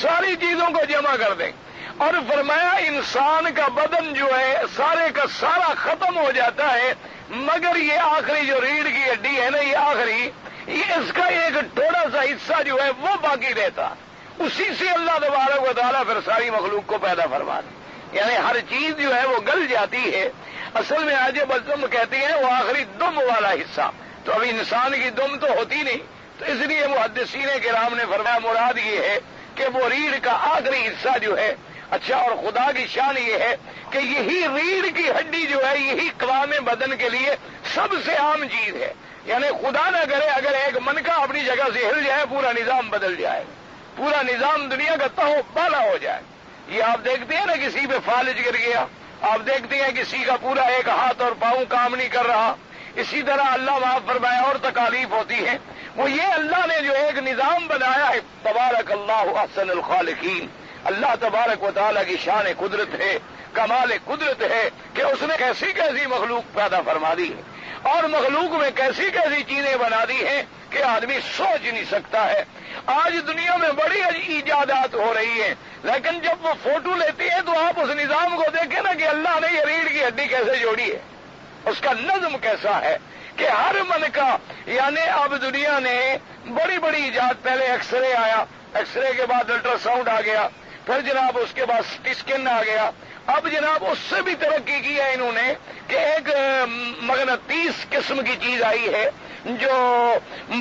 ساری چیزوں کو جمع کر دیں۔ اور فرمایا انسان کا بدن جو ہے سارے کا سارا ختم ہو جاتا ہے، مگر یہ آخری جو ریڑھ کی ہڈی ہے نا، یہ آخری، یہ اس کا ایک تھوڑا سا حصہ جو ہے وہ باقی رہتا، اسی سے اللہ تبارک و تعالیٰ پھر ساری مخلوق کو پیدا فرما دے۔ یعنی ہر چیز جو ہے وہ گل جاتی ہے۔ اصل میں آج بزدم کہتے ہیں وہ آخری دم والا حصہ، تو ابھی انسان کی دم تو ہوتی نہیں، تو اس لیے محدثین کرام نے فرمایا مراد یہ ہے کہ وہ ریڑھ کا آخری حصہ جو ہے۔ اچھا، اور خدا کی شان یہ ہے کہ یہی ریڑھ کی ہڈی جو ہے یہی قوام بدن کے لیے سب سے عام چیز ہے۔ یعنی خدا نہ کرے اگر ایک منکا اپنی جگہ سے ہل جائے پورا نظام بدل جائے، پورا نظام دنیا کا تہو بالا ہو جائے۔ یہ آپ دیکھتے ہیں نا کسی پہ فالج گر گیا، آپ دیکھتے ہیں کسی کا پورا ایک ہاتھ اور پاؤں کام نہیں کر رہا، اسی طرح اللہ معاف فرمائے اور تکالیف ہوتی ہے۔ وہ یہ اللہ نے جو ایک نظام بنایا ہے، تبارک اللہ احسن الخالقین، اللہ تبارک و تعالیٰ کی شان قدرت ہے، کمال قدرت ہے کہ اس نے کیسی کیسی مخلوق پیدا فرما دی ہے، اور مخلوق میں کیسی کیسی چیزیں بنا دی ہیں کہ آدمی سوچ نہیں سکتا ہے۔ آج دنیا میں بڑی ایجادات ہو رہی ہیں، لیکن جب وہ فوٹو لیتے ہیں تو آپ اس نظام کو دیکھیں نا کہ اللہ نے یہ ریڑھ کی ہڈی کیسے جوڑی ہے، اس کا نظم کیسا ہے کہ ہر من کا، یعنی اب دنیا نے بڑی بڑی ایجاد، پہلے ایکس رے آیا، ایکس رے کے بعد الٹرا ساؤنڈ آ گیا، پھر جناب اس کے بعد سٹی اسکین آ گیا، اب جناب اس سے بھی ترقی کی ہے انہوں نے کہ ایک مغناطیس قسم کی چیز آئی ہے جو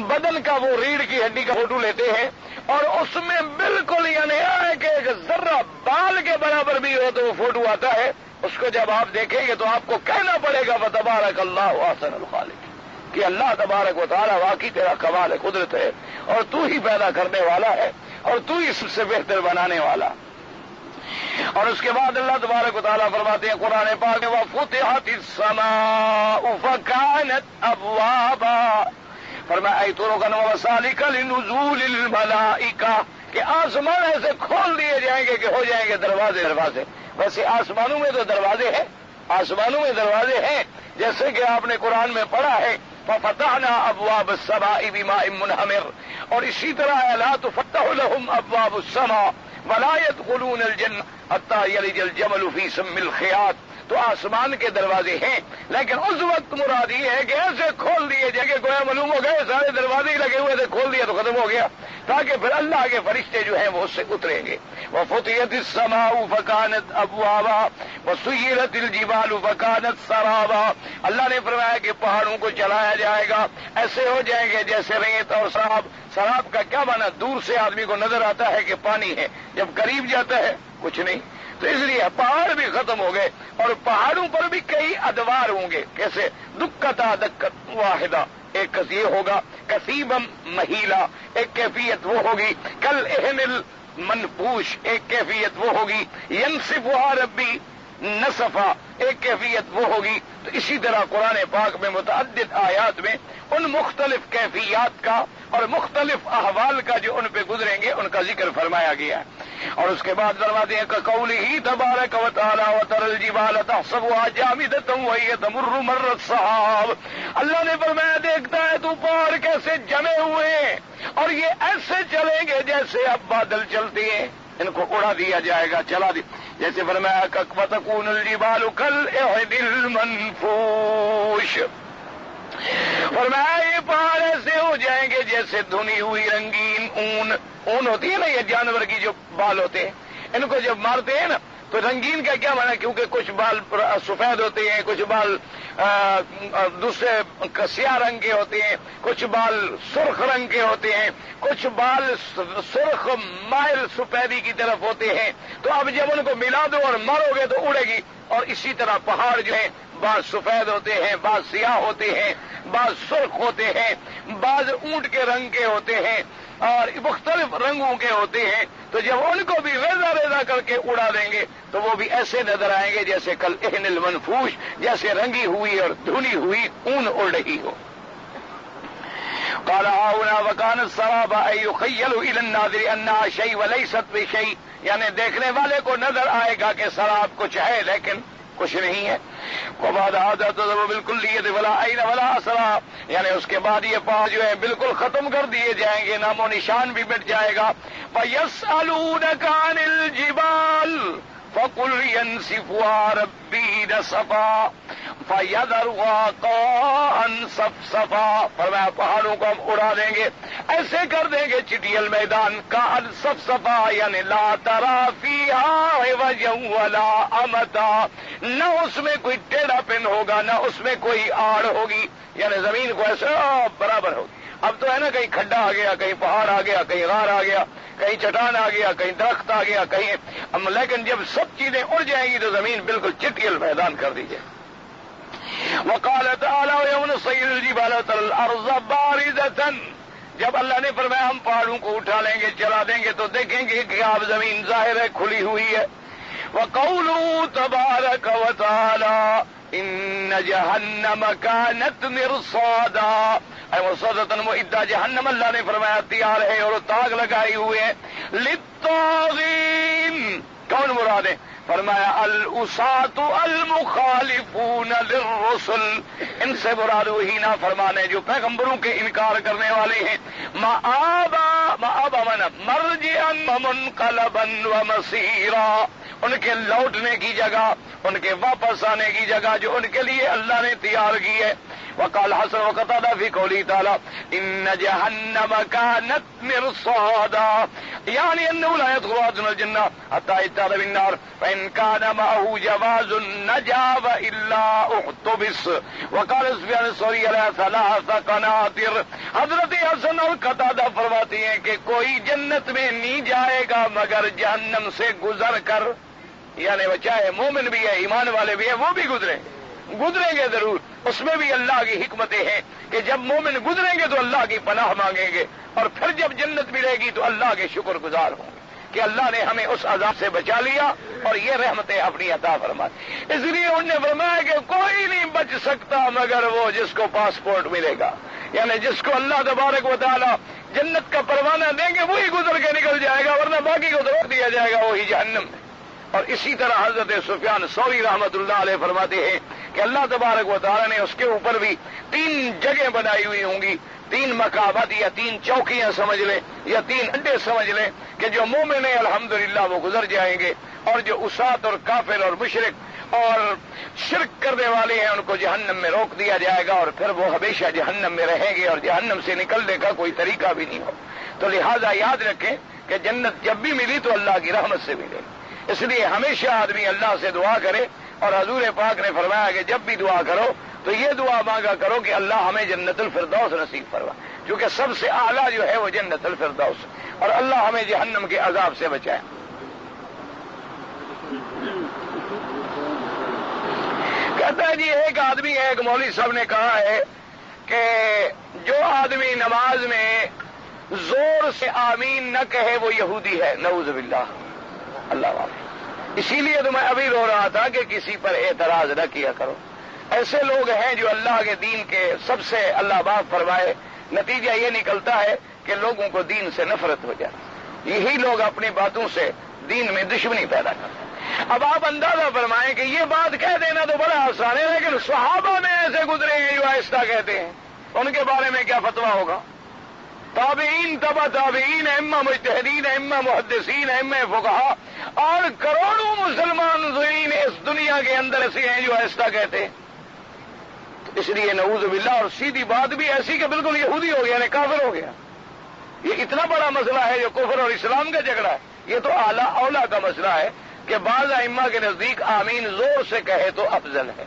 بدن کا وہ ریڑھ کی ہڈی کا فوٹو لیتے ہیں، اور اس میں بالکل یعنی ہے کہ ایک ذرہ بال کے برابر بھی ہو تو وہ فوٹو آتا ہے۔ اس کو جب آپ دیکھیں گے تو آپ کو کہنا پڑے گا فتبارک اللہ احسن الخالق، کہ اللہ تبارک و تعالیٰ واقعی تیرا کمال قدرت ہے، اور تو ہی پیدا کرنے والا ہے، اور تو ہی سب سے بہتر بنانے والا۔ اور اس کے بعد اللہ تبارک و تعالیٰ فرماتے ہیں قرآن پاک میں وَفُتِحَتِ السَّمَاءُ فَكَانَتْ أَبْوَابًا، فرمایا طُرُقًا وَمَسَالِكَ لِنُزُولِ الْمَلَائِكَةِ، کہ آسمان ایسے کھول دیے جائیں گے کہ ہو جائیں گے دروازے۔ ویسے آسمانوں میں تو دروازے ہیں، آسمانوں میں دروازے ہیں، جیسے کہ آپ نے قرآن میں پڑھا ہے فَفَتَحْنَا أَبْوَابَ السَّمَاءِ بِمَاءٍ مُنْهَمِرٍ، اور اسی طرح لَا تُفَتَّحُ لَهُمْ أَبْوَابُ السَّمَاءِ وَلَا يَدْخُلُونَ الْجَنَّةَ حَتَّى يَلِجَ الْجَمَلُ فِي سَمِّ الْخِيَاطِ، تو آسمان کے دروازے ہیں، لیکن اس وقت مراد یہ ہے کہ ایسے کھول دیے جائیں کہ گویا معلوم ہو گئے سارے دروازے ہی لگے ہوئے تھے، کھول دیا تو ختم ہو گیا، تاکہ پھر اللہ کے فرشتے جو ہیں وہ اس سے اتریں گے۔ وَفُتِحَتِ السَّمَاءُ فَكَانَتْ أَبْوَابًا وَسُيِّرَتِ الْجِبَالُ فَكَانَتْ سَرَابًا، اللہ نے فرمایا کہ پہاڑوں کو چلایا جائے گا، ایسے ہو جائیں گے جیسے ریت اور سراب۔ سراب کا کیا معنی؟ دور سے آدمی کو نظر آتا ہے کہ پانی ہے، جب قریب جاتا ہے کچھ نہیں۔ تو اس لیے پہاڑ بھی ختم ہو گئے، اور پہاڑوں پر بھی کئی ادوار ہوں گے، کیسے دکتا دکت واحدہ، ایک یہ ہوگا کسیبم مہیلا، ایک کیفیت وہ ہوگی، کل اہن المنفوش، ایک کیفیت وہ ہوگی، ینصفها ربی نصفا، ایک کیفیت وہ ہوگی۔ تو اسی طرح قرآن پاک میں متعدد آیات میں ان مختلف کیفیات کا اور مختلف احوال کا جو ان پہ گزریں گے ان کا ذکر فرمایا گیا ہے۔ اور اس کے بعد فرماتے ہیں کہ قوله تبارک و تعالی وترى الجبال تحسبها جامدة وهي تمر مر السحاب، اللہ نے فرمایا دیکھتا ہے تو پہاڑ کیسے جمے ہوئے ہیں اور یہ ایسے چلیں گے جیسے اب بادل چلتے ہیں، ان کو اڑا دیا جائے گا، چلا دی، جیسے فرمایا وَتَكُونُ الْجِبَالُ كَالْعِهْنِ الْمَنْفُوشِ، فرمایا یہ پہاڑ ایسے ہو جائیں گے جیسے دھنی ہوئی رنگین اون ہوتی ہے نا، یہ جانور کی جو بال ہوتے ہیں، ان کو جب مارتے ہیں نا تو رنگین کا کیا مانا، کیونکہ کچھ بال سفید ہوتے ہیں، کچھ بال دوسرے سیاہ رنگ کے ہوتے ہیں، کچھ بال سرخ رنگ کے ہوتے ہیں، کچھ بال سرخ مائل سفیدی کی طرف ہوتے ہیں، تو اب جب ان کو ملا دو اور مارو گے تو اڑے گی۔ اور اسی طرح پہاڑ جو ہیں بعض سفید ہوتے ہیں، بعض سیاہ ہوتے ہیں، بعض سرخ ہوتے ہیں، بعض اونٹ کے رنگ کے ہوتے ہیں اور مختلف رنگوں کے ہوتے ہیں، تو جب ان کو بھی ریزہ ریزہ کر کے اڑا دیں گے تو وہ بھی ایسے نظر آئیں گے جیسے کل اہن المنفوش، جیسے رنگی ہوئی اور دھلی ہوئی اون اڑ رہی ہو۔ قال هاهنا وكان السراب أن يخيل إلى الناظر أنها شيء وليست بشيء، یعنی دیکھنے والے کو نظر آئے گا کہ سراب کچھ ہے لیکن کچھ نہیں ہے۔ وبعد هذا تذهب بالكلية ولا عين ولا أثر، یعنی اس کے بعد یہ پہاڑ جو ہے بالکل ختم کر دیے جائیں گے، نام و نشان بھی مٹ جائے گا۔ وَيَسْأَلُونَكَ عَنِ الْجِبَالِ فَقُلْ يَنسِفُهَا رَبِّي نَسْفًا فَيَذَرُهَا قَاعًا صَفْصَفًا، فرمایا پہاڑوں کو ہم اڑا دیں گے، ایسے کر دیں گے چٹیل میدان قاعًا صفصفا، یعنی لا ترى فيها عوجا ولا امتا، نہ اس میں کوئی ٹیڑھا پن ہوگا نہ اس میں کوئی آڑ ہوگی، یعنی زمین کو ایسے برابر ہوگی۔ اب تو ہے نا کہیں کھڈا آ گیا، کہیں پہاڑ آ گیا، کہیں غار آ گیا، کہیں چٹان آ گیا، کہیں درخت آ گیا، کہیں، لیکن جب سب چیزیں اڑ جائیں گی تو زمین بالکل چٹیل میدان کر دی جائے۔ وقال تعالی ويوم نسير الجبال وترى الارض بارزة، جب اللہ نے فرمایا ہم پہاڑوں کو اٹھا لیں گے چلا دیں گے تو دیکھیں گے کہ اب زمین ظاہر ہے کھلی ہوئی ہے۔ وقوله تبارک وتعالی ان جہنم کانت مرصادا، اے مرصادۃ معدہ، جہنم اللہ نے فرمایا تیار ہے اور تاغ لگائی ہوئے ہیں، للطاغین، کون مراد ہے؟ فرمایا الاساۃ المخالفون للرسل، ان سے مراد وہی نہ فرمانے جو پیغمبروں کے انکار کرنے والے ہیں۔ مآبا من مرجعا ومنقلبا ومصیرا، ان کے لوٹنے کی جگہ، ان کے واپس آنے کی جگہ جو ان کے لیے اللہ نے تیار کی ہے۔ وقال حسن وقتادہ فی قوله تعالی ان جہنم کانت مرصادا، یعنی انه لا يدخل احد الجنہ حتى يجتاز بالنار فان كان معه جواز نجا والا احتبس۔ وقال سفیان الثوری علیہ ثلاث قناطر، حضرت حسن اور قتادہ فرماتے ہیں کہ کوئی جنت میں نہیں جائے گا مگر جہنم سے گزر کر، یعنی وہ چاہے مومن بھی ہے ایمان والے بھی ہیں وہ بھی گزریں گے ضرور، اس میں بھی اللہ کی حکمتیں ہیں کہ جب مومن گزریں گے تو اللہ کی پناہ مانگیں گے اور پھر جب جنت ملے گی تو اللہ کے شکر گزار ہوں گے کہ اللہ نے ہمیں اس عذاب سے بچا لیا اور یہ رحمتیں اپنی عطا فرمائی۔ اس لیے انہوں نے فرمایا کہ کوئی نہیں بچ سکتا مگر وہ جس کو پاسپورٹ ملے گا، یعنی جس کو اللہ تبارک و تعالی جنت کا پروانہ دیں گے وہی گزر کے نکل جائے گا، ورنہ باقی کو روک دیا جائے گا وہی جہنم میں۔ اور اسی طرح حضرت سفیان ثوری رحمۃ اللہ علیہ فرماتے ہیں کہ اللہ تبارک و تعالی نے اس کے اوپر بھی 3 جگہیں بنائی ہوئی ہوں گی، 3 مقامات یا 3 چوکیاں سمجھ لیں یا 3 اڈے سمجھ لیں کہ جو مومن ہیں الحمدللہ وہ گزر جائیں گے، اور جو اسات اور کافر اور مشرک اور شرک کرنے والے ہیں ان کو جہنم میں روک دیا جائے گا اور پھر وہ ہمیشہ جہنم میں رہیں گے اور جہنم سے نکلنے کا کوئی طریقہ بھی نہیں ہو۔ تو لہذا یاد رکھیں کہ جنت جب بھی ملی تو اللہ کی رحمت سے ملے، اس لیے ہمیشہ آدمی اللہ سے دعا کرے، اور حضور پاک نے فرمایا کہ جب بھی دعا کرو تو یہ دعا مانگا کرو کہ اللہ ہمیں جنت الفردوس نصیب فرما، کیونکہ سب سے اعلیٰ جو ہے وہ جنت الفردوس، اور اللہ ہمیں جہنم کے عذاب سے بچائے۔ کہتا ہے جی ایک آدمی ہے، ایک مولوی صاحب نے کہا ہے کہ جو آدمی نماز میں زور سے آمین نہ کہے وہ یہودی ہے، نعوذ باللہ، اللہ علیہ۔ اسی لیے تو میں ابھی رو رہا تھا کہ کسی پر اعتراض نہ کیا کرو۔ ایسے لوگ ہیں جو اللہ کے دین کے سب سے اللہ باپ فرمائے، نتیجہ یہ نکلتا ہے کہ لوگوں کو دین سے نفرت ہو جائے۔ یہی لوگ اپنی باتوں سے دین میں دشمنی پیدا کرتے ہیں۔ اب آپ اندازہ فرمائیں کہ یہ بات کہہ دینا تو بڑا آسان ہے، لیکن صحابہ میں ایسے گزرے ہیں جو آہستہ کہتے ہیں، ان کے بارے میں کیا فتویٰ ہوگا؟ تابعین، تبع تابعین، ائمہ مجتہدین، ائمہ محدثین، ائمہ فقہا اور کروڑوں مسلمان زین اس دنیا کے اندر ایسے ہیں جو آہستہ کہتے ہیں۔ اس لیے نعوذ باللہ، اور سیدھی بات بھی ایسی کہ بالکل یہودی ہو گیا، یعنی کافر ہو گیا۔ یہ اتنا بڑا مسئلہ ہے جو کفر اور اسلام کا جھگڑا ہے۔ یہ تو اعلیٰ اولیٰ کا مسئلہ ہے کہ بعض ائمہ کے نزدیک آمین زور سے کہے تو افضل ہے،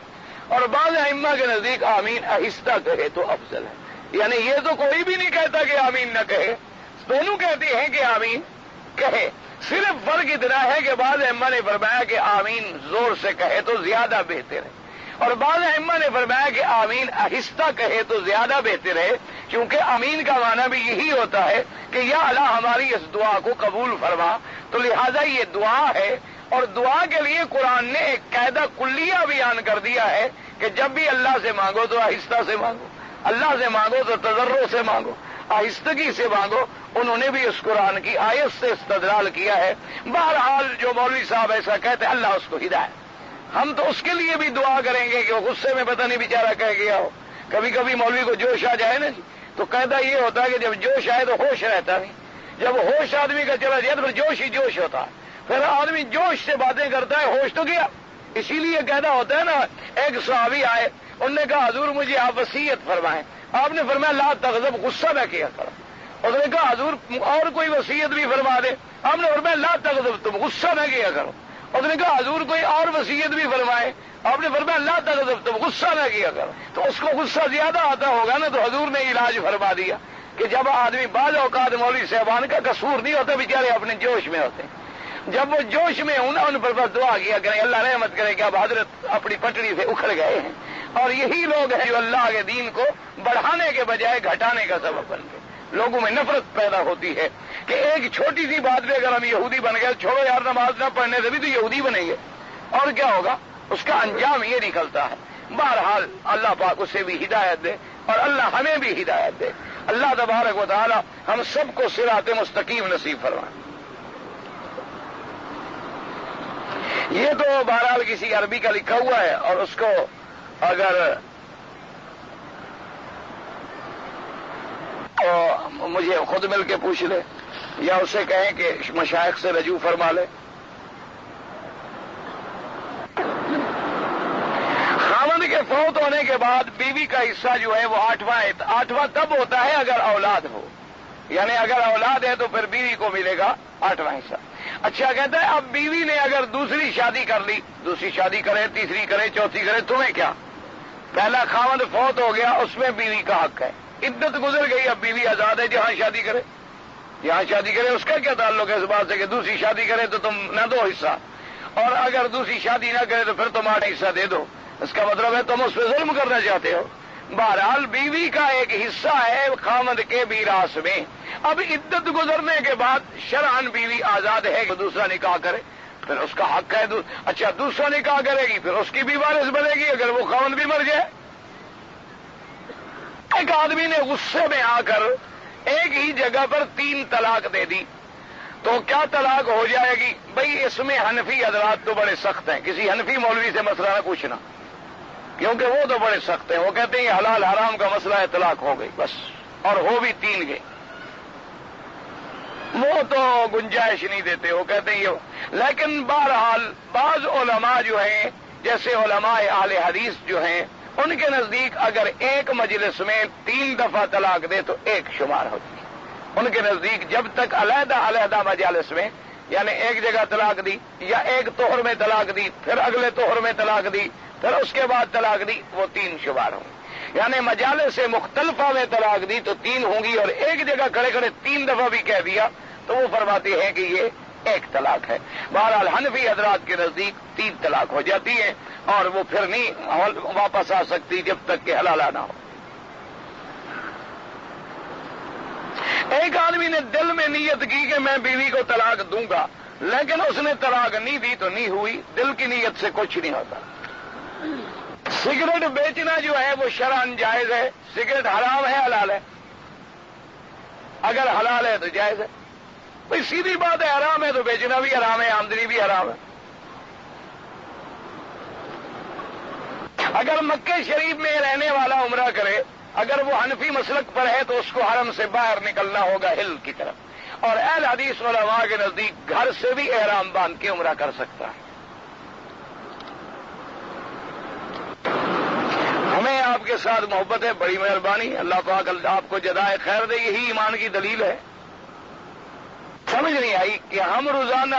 اور بعض ائمہ کے نزدیک آمین آہستہ کہے تو افضل ہے۔ یعنی یہ تو کوئی بھی نہیں کہتا کہ آمین نہ کہے، دونوں کہتے ہیں کہ آمین کہے۔ صرف فرق اتنا ہے کہ بعض ائمہ نے فرمایا کہ آمین زور سے کہے تو زیادہ بہتر ہے، اور بعض ائمہ نے فرمایا کہ آمین آہستہ کہے تو زیادہ بہتر ہے، کیونکہ آمین کا معنی بھی یہی ہوتا ہے کہ یا اللہ ہماری اس دعا کو قبول فرما، تو لہذا یہ دعا ہے، اور دعا کے لیے قرآن نے ایک قاعدہ کلیہ بیان کر دیا ہے کہ جب بھی اللہ سے مانگو تو آہستہ سے مانگو، اللہ سے مانگو تو تضرع سے مانگو، آہستگی سے مانگو۔ انہوں نے بھی اس قرآن کی آیت سے استدلال کیا ہے۔ بہرحال جو مولوی صاحب ایسا کہتے ہیں اللہ اس کو ہدایت، ہم تو اس کے لیے بھی دعا کریں گے کہ وہ غصے میں پتہ نہیں بیچارہ کہہ گیا ہو۔ کبھی کبھی مولوی کو جوش آ جائے نا جی، تو قاعدہ یہ ہوتا ہے کہ جب جوش آئے تو ہوش رہتا نہیں، جب ہوش آدمی کا چلا جائے تو پھر جوش ہی جوش ہوتا ہے، پھر آدمی جوش سے باتیں کرتا ہے، ہوش تو گیا۔ اسی لیے قاعدہ ہوتا ہے نا، ایک صحابی آئے، انہوں نے کہا حضور مجھے آپ وصیت فرمائیں۔ آپ نے فرمایا لا تغضب، غصہ نہ کیا کرو۔ اس نے کہا حضور اور کوئی وصیت بھی فرما دے۔ آپ نے فرمایا لا تغضب، تم غصہ نہ کیا کرو۔ اس نے کہا حضور کوئی اور وصیت بھی فرمائے۔ آپ نے فرمایا لا تغضب، تم غصہ نہ کیا کرو۔ تو اس کو غصہ زیادہ آتا ہوگا نا، تو حضور نے علاج فرما دیا کہ جب آدمی بعض اوقات مولوی صاحبان کا قصور نہیں ہوتا، بیچارے اپنے جوش میں ہوتے ہیں، جب وہ جوش میں ہوں نا ان پر بس دعا کیا کریں اللہ رحمت کرے کہ اب حضرت اپنی پٹڑی سے اکھڑ گئے ہیں۔ اور یہی لوگ ہیں جو اللہ کے دین کو بڑھانے کے بجائے گھٹانے کا سبب بن گئے۔ لوگوں میں نفرت پیدا ہوتی ہے کہ ایک چھوٹی سی بات پہ اگر ہم یہودی بن گئے، چھوڑو یار نماز نہ پڑھنے سے بھی تو یہودی بنیں گے، اور کیا ہوگا؟ اس کا انجام یہ نکلتا ہے۔ بہرحال اللہ پاک اسے بھی ہدایت دے اور اللہ ہمیں بھی ہدایت دے۔ اللہ تبارک و تعالی ہم سب کو صراط مستقیم نصیب فرمائے۔ یہ تو بہرحال کسی عربی کا لکھا ہوا ہے، اور اس کو اگر مجھے خود مل کے پوچھ لے یا اسے کہیں کہ مشائخ سے رجوع فرما لے۔ خاوند کے فوت ہونے کے بعد بیوی کا حصہ جو ہے وہ آٹھواں تب ہوتا ہے اگر اولاد ہو، یعنی اگر اولاد ہے تو پھر بیوی کو ملے گا 8واں حصہ۔ اچھا کہتا ہے اب بیوی نے اگر دوسری شادی کر لی، دوسری شادی کرے، تیسری کرے، چوتھی کرے، تمہیں کیا؟ پہلا خاوند فوت ہو گیا، اس میں بیوی کا حق ہے، عدت گزر گئی، اب بیوی آزاد ہے، جہاں شادی کرے یہاں شادی کرے۔ اس کا کیا تعلق ہے اس بات سے کہ دوسری شادی کرے تو تم نہ دو حصہ، اور اگر دوسری شادی نہ کرے تو پھر تم 8 حصہ دے دو؟ اس کا مطلب ہے تم اس پہ ظلم کرنا چاہتے ہو۔ بہرحال بیوی کا ایک حصہ ہے خاوند کے میراث میں۔ اب عدت گزرنے کے بعد شرعاً بیوی آزاد ہے کہ دوسرا نکاح کرے، پھر اس کا حق ہے۔ اچھا دوسرا نکاح کرے گی، پھر اس کی بھی وارث بنے گی اگر وہ خاوند بھی مر جائے۔ ایک آدمی نے غصے میں آ کر ایک ہی جگہ پر 3 طلاق دے دی، تو کیا طلاق ہو جائے گی؟ بھئی اس میں حنفی حضرات تو بڑے سخت ہیں، کسی حنفی مولوی سے مسئلہ نہ پوچھنا، کیونکہ وہ تو بڑے سخت ہیں۔ وہ کہتے ہیں یہ حلال حرام کا مسئلہ ہے، طلاق ہو گئی بس، اور ہو بھی 3 گئے، وہ تو گنجائش نہیں دیتے، وہ کہتے ہیں یہ۔ لیکن بہرحال بعض علماء جو ہیں جیسے علماء اہل حدیث جو ہیں، ان کے نزدیک اگر ایک مجلس میں 3 دفعہ طلاق دے تو 1 شمار ہوتی ہے۔ ان کے نزدیک جب تک علیحدہ علیحدہ مجالس میں، یعنی ایک جگہ طلاق دی یا ایک طہر میں طلاق دی، پھر اگلے طہر میں طلاق دی، پھر اس کے بعد طلاق دی، وہ 3 شمار ہوں گی۔ یعنی مجالس سے مختلفہ میں طلاق دی تو 3 ہوں گی، اور ایک جگہ کھڑے کھڑے 3 دفعہ بھی کہہ دیا تو وہ فرماتے ہیں کہ یہ ایک طلاق ہے۔ بہرحال حنفی حضرات کے نزدیک 3 طلاق ہو جاتی ہے اور وہ پھر نہیں واپس آ سکتی جب تک کہ حلالہ نہ ہو۔ ایک آدمی نے دل میں نیت کی کہ میں بیوی کو طلاق دوں گا، لیکن اس نے طلاق نہیں دی تو نہیں ہوئی، دل کی نیت سے کچھ نہیں ہوتا۔ سگریٹ بیچنا جو ہے وہ شرعاً جائز ہے۔ سگریٹ حرام ہے حلال ہے؟ اگر حلال ہے تو جائز ہے۔ بھئی سیدھی بات ہے، حرام ہے تو بیچنا بھی حرام ہے، آمدنی بھی حرام ہے۔ اگر مکہ شریف میں رہنے والا عمرہ کرے، اگر وہ حنفی مسلک پر ہے تو اس کو حرم سے باہر نکلنا ہوگا ہل کی طرف، اور اہل حدیث علماء کے نزدیک گھر سے بھی احرام باندھ کے عمرہ کر سکتا ہے۔ ہمیں آپ کے ساتھ محبت ہے، بڑی مہربانی، اللہ پاک آپ کو جزائے خیر دے، یہی ایمان کی دلیل ہے۔ سمجھ نہیں آئی کہ ہم روزانہ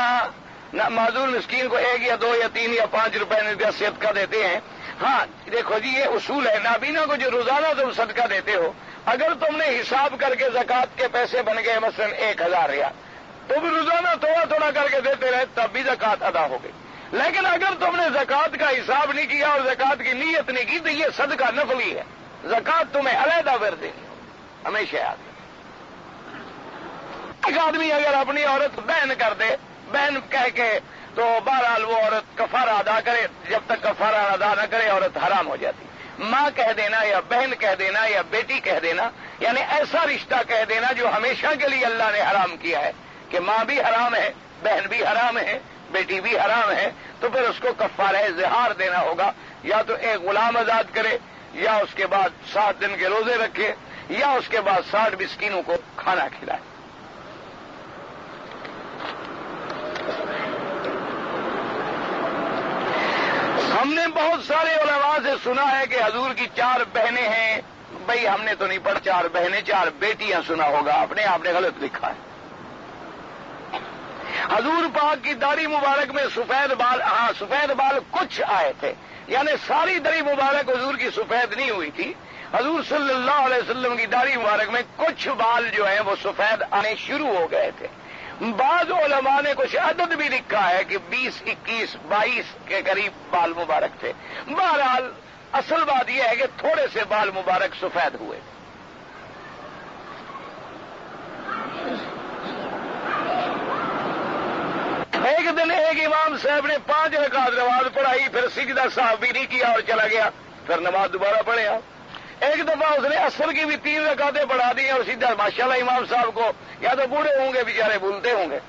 معذور مسکین کو 1 یا 2 یا 3 یا 5 روپے صدقہ دیتے ہیں۔ ہاں دیکھو جی، یہ اصول ہے، نابینا کو جو روزانہ تم صدقہ دیتے ہو، اگر تم نے حساب کر کے زکوٰۃ کے پیسے بن گئے مثلا 1000 ریال، تو بھی روزانہ تھوڑا تھوڑا کر کے دیتے رہے تب بھی زکوٰۃ ادا ہو گئی۔ لیکن اگر تم نے زکوٰۃ کا حساب نہیں کیا اور زکوٰۃ کی نیت نہیں کی تو یہ صدقہ نفلی ہے، زکوٰۃ تمہیں علیحدہ پھر دینی ہوگی، ہمیشہ یاد ہے۔ ایک آدمی اگر اپنی عورت بہن کر دے، بہن کہہ کے، تو بہرحال وہ عورت کفارہ ادا کرے، جب تک کفارہ ادا نہ کرے عورت حرام ہو جاتی۔ ماں کہہ دینا یا بہن کہہ دینا یا بیٹی کہہ دینا، یعنی ایسا رشتہ کہہ دینا جو ہمیشہ کے لیے اللہ نے حرام کیا ہے کہ ماں بھی حرام ہے، بہن بھی حرام ہے، بیٹی بھی حرام ہے، تو پھر اس کو کفارہ زہار دینا ہوگا، یا تو ایک غلام آزاد کرے، یا اس کے بعد 7 دن کے روزے رکھے، یا اس کے بعد 60 مسکینوں کو کھانا کھلائے۔ ہم نے بہت سارے علماء سے سنا ہے کہ حضور کی 4 بہنیں ہیں۔ بھئی ہم نے تو نہیں پڑھا 4 بہنیں 4 بیٹیاں سنا ہوگا، آپ نے غلط لکھا ہے۔ حضور پاک کی داڑھی مبارک میں سفید بال، ہاں سفید بال کچھ آئے تھے، یعنی ساری داڑھی مبارک حضور کی سفید نہیں ہوئی تھی۔ حضور صلی اللہ علیہ وسلم کی داڑھی مبارک میں کچھ بال جو ہیں وہ سفید آنے شروع ہو گئے تھے۔ بعض علماء نے کچھ عدد بھی لکھا ہے کہ 20، 21، 22 کے قریب بال مبارک تھے۔ بہرحال اصل بات یہ ہے کہ تھوڑے سے بال مبارک سفید ہوئے۔ ایک دن ایک امام صاحب نے 5 رکعت نماز پڑھائی، پھر سجدہ صاحب بھی نہیں کیا اور چلا گیا، پھر نماز دوبارہ پڑھے آپ۔ ایک دفعہ اس نے عصر کی بھی 3 رکعتیں پڑھا دی اور سیدھا ماشاءاللہ امام صاحب کو یا تو بوڑھے ہوں گے بیچارے بھولتے ہوں گے،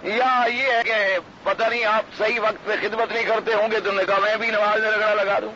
یا یہ ہے کہ پتہ نہیں آپ صحیح وقت پہ خدمت نہیں کرتے ہوں گے، تو نے کہا میں بھی نماز میں رگڑا لگا دوں۔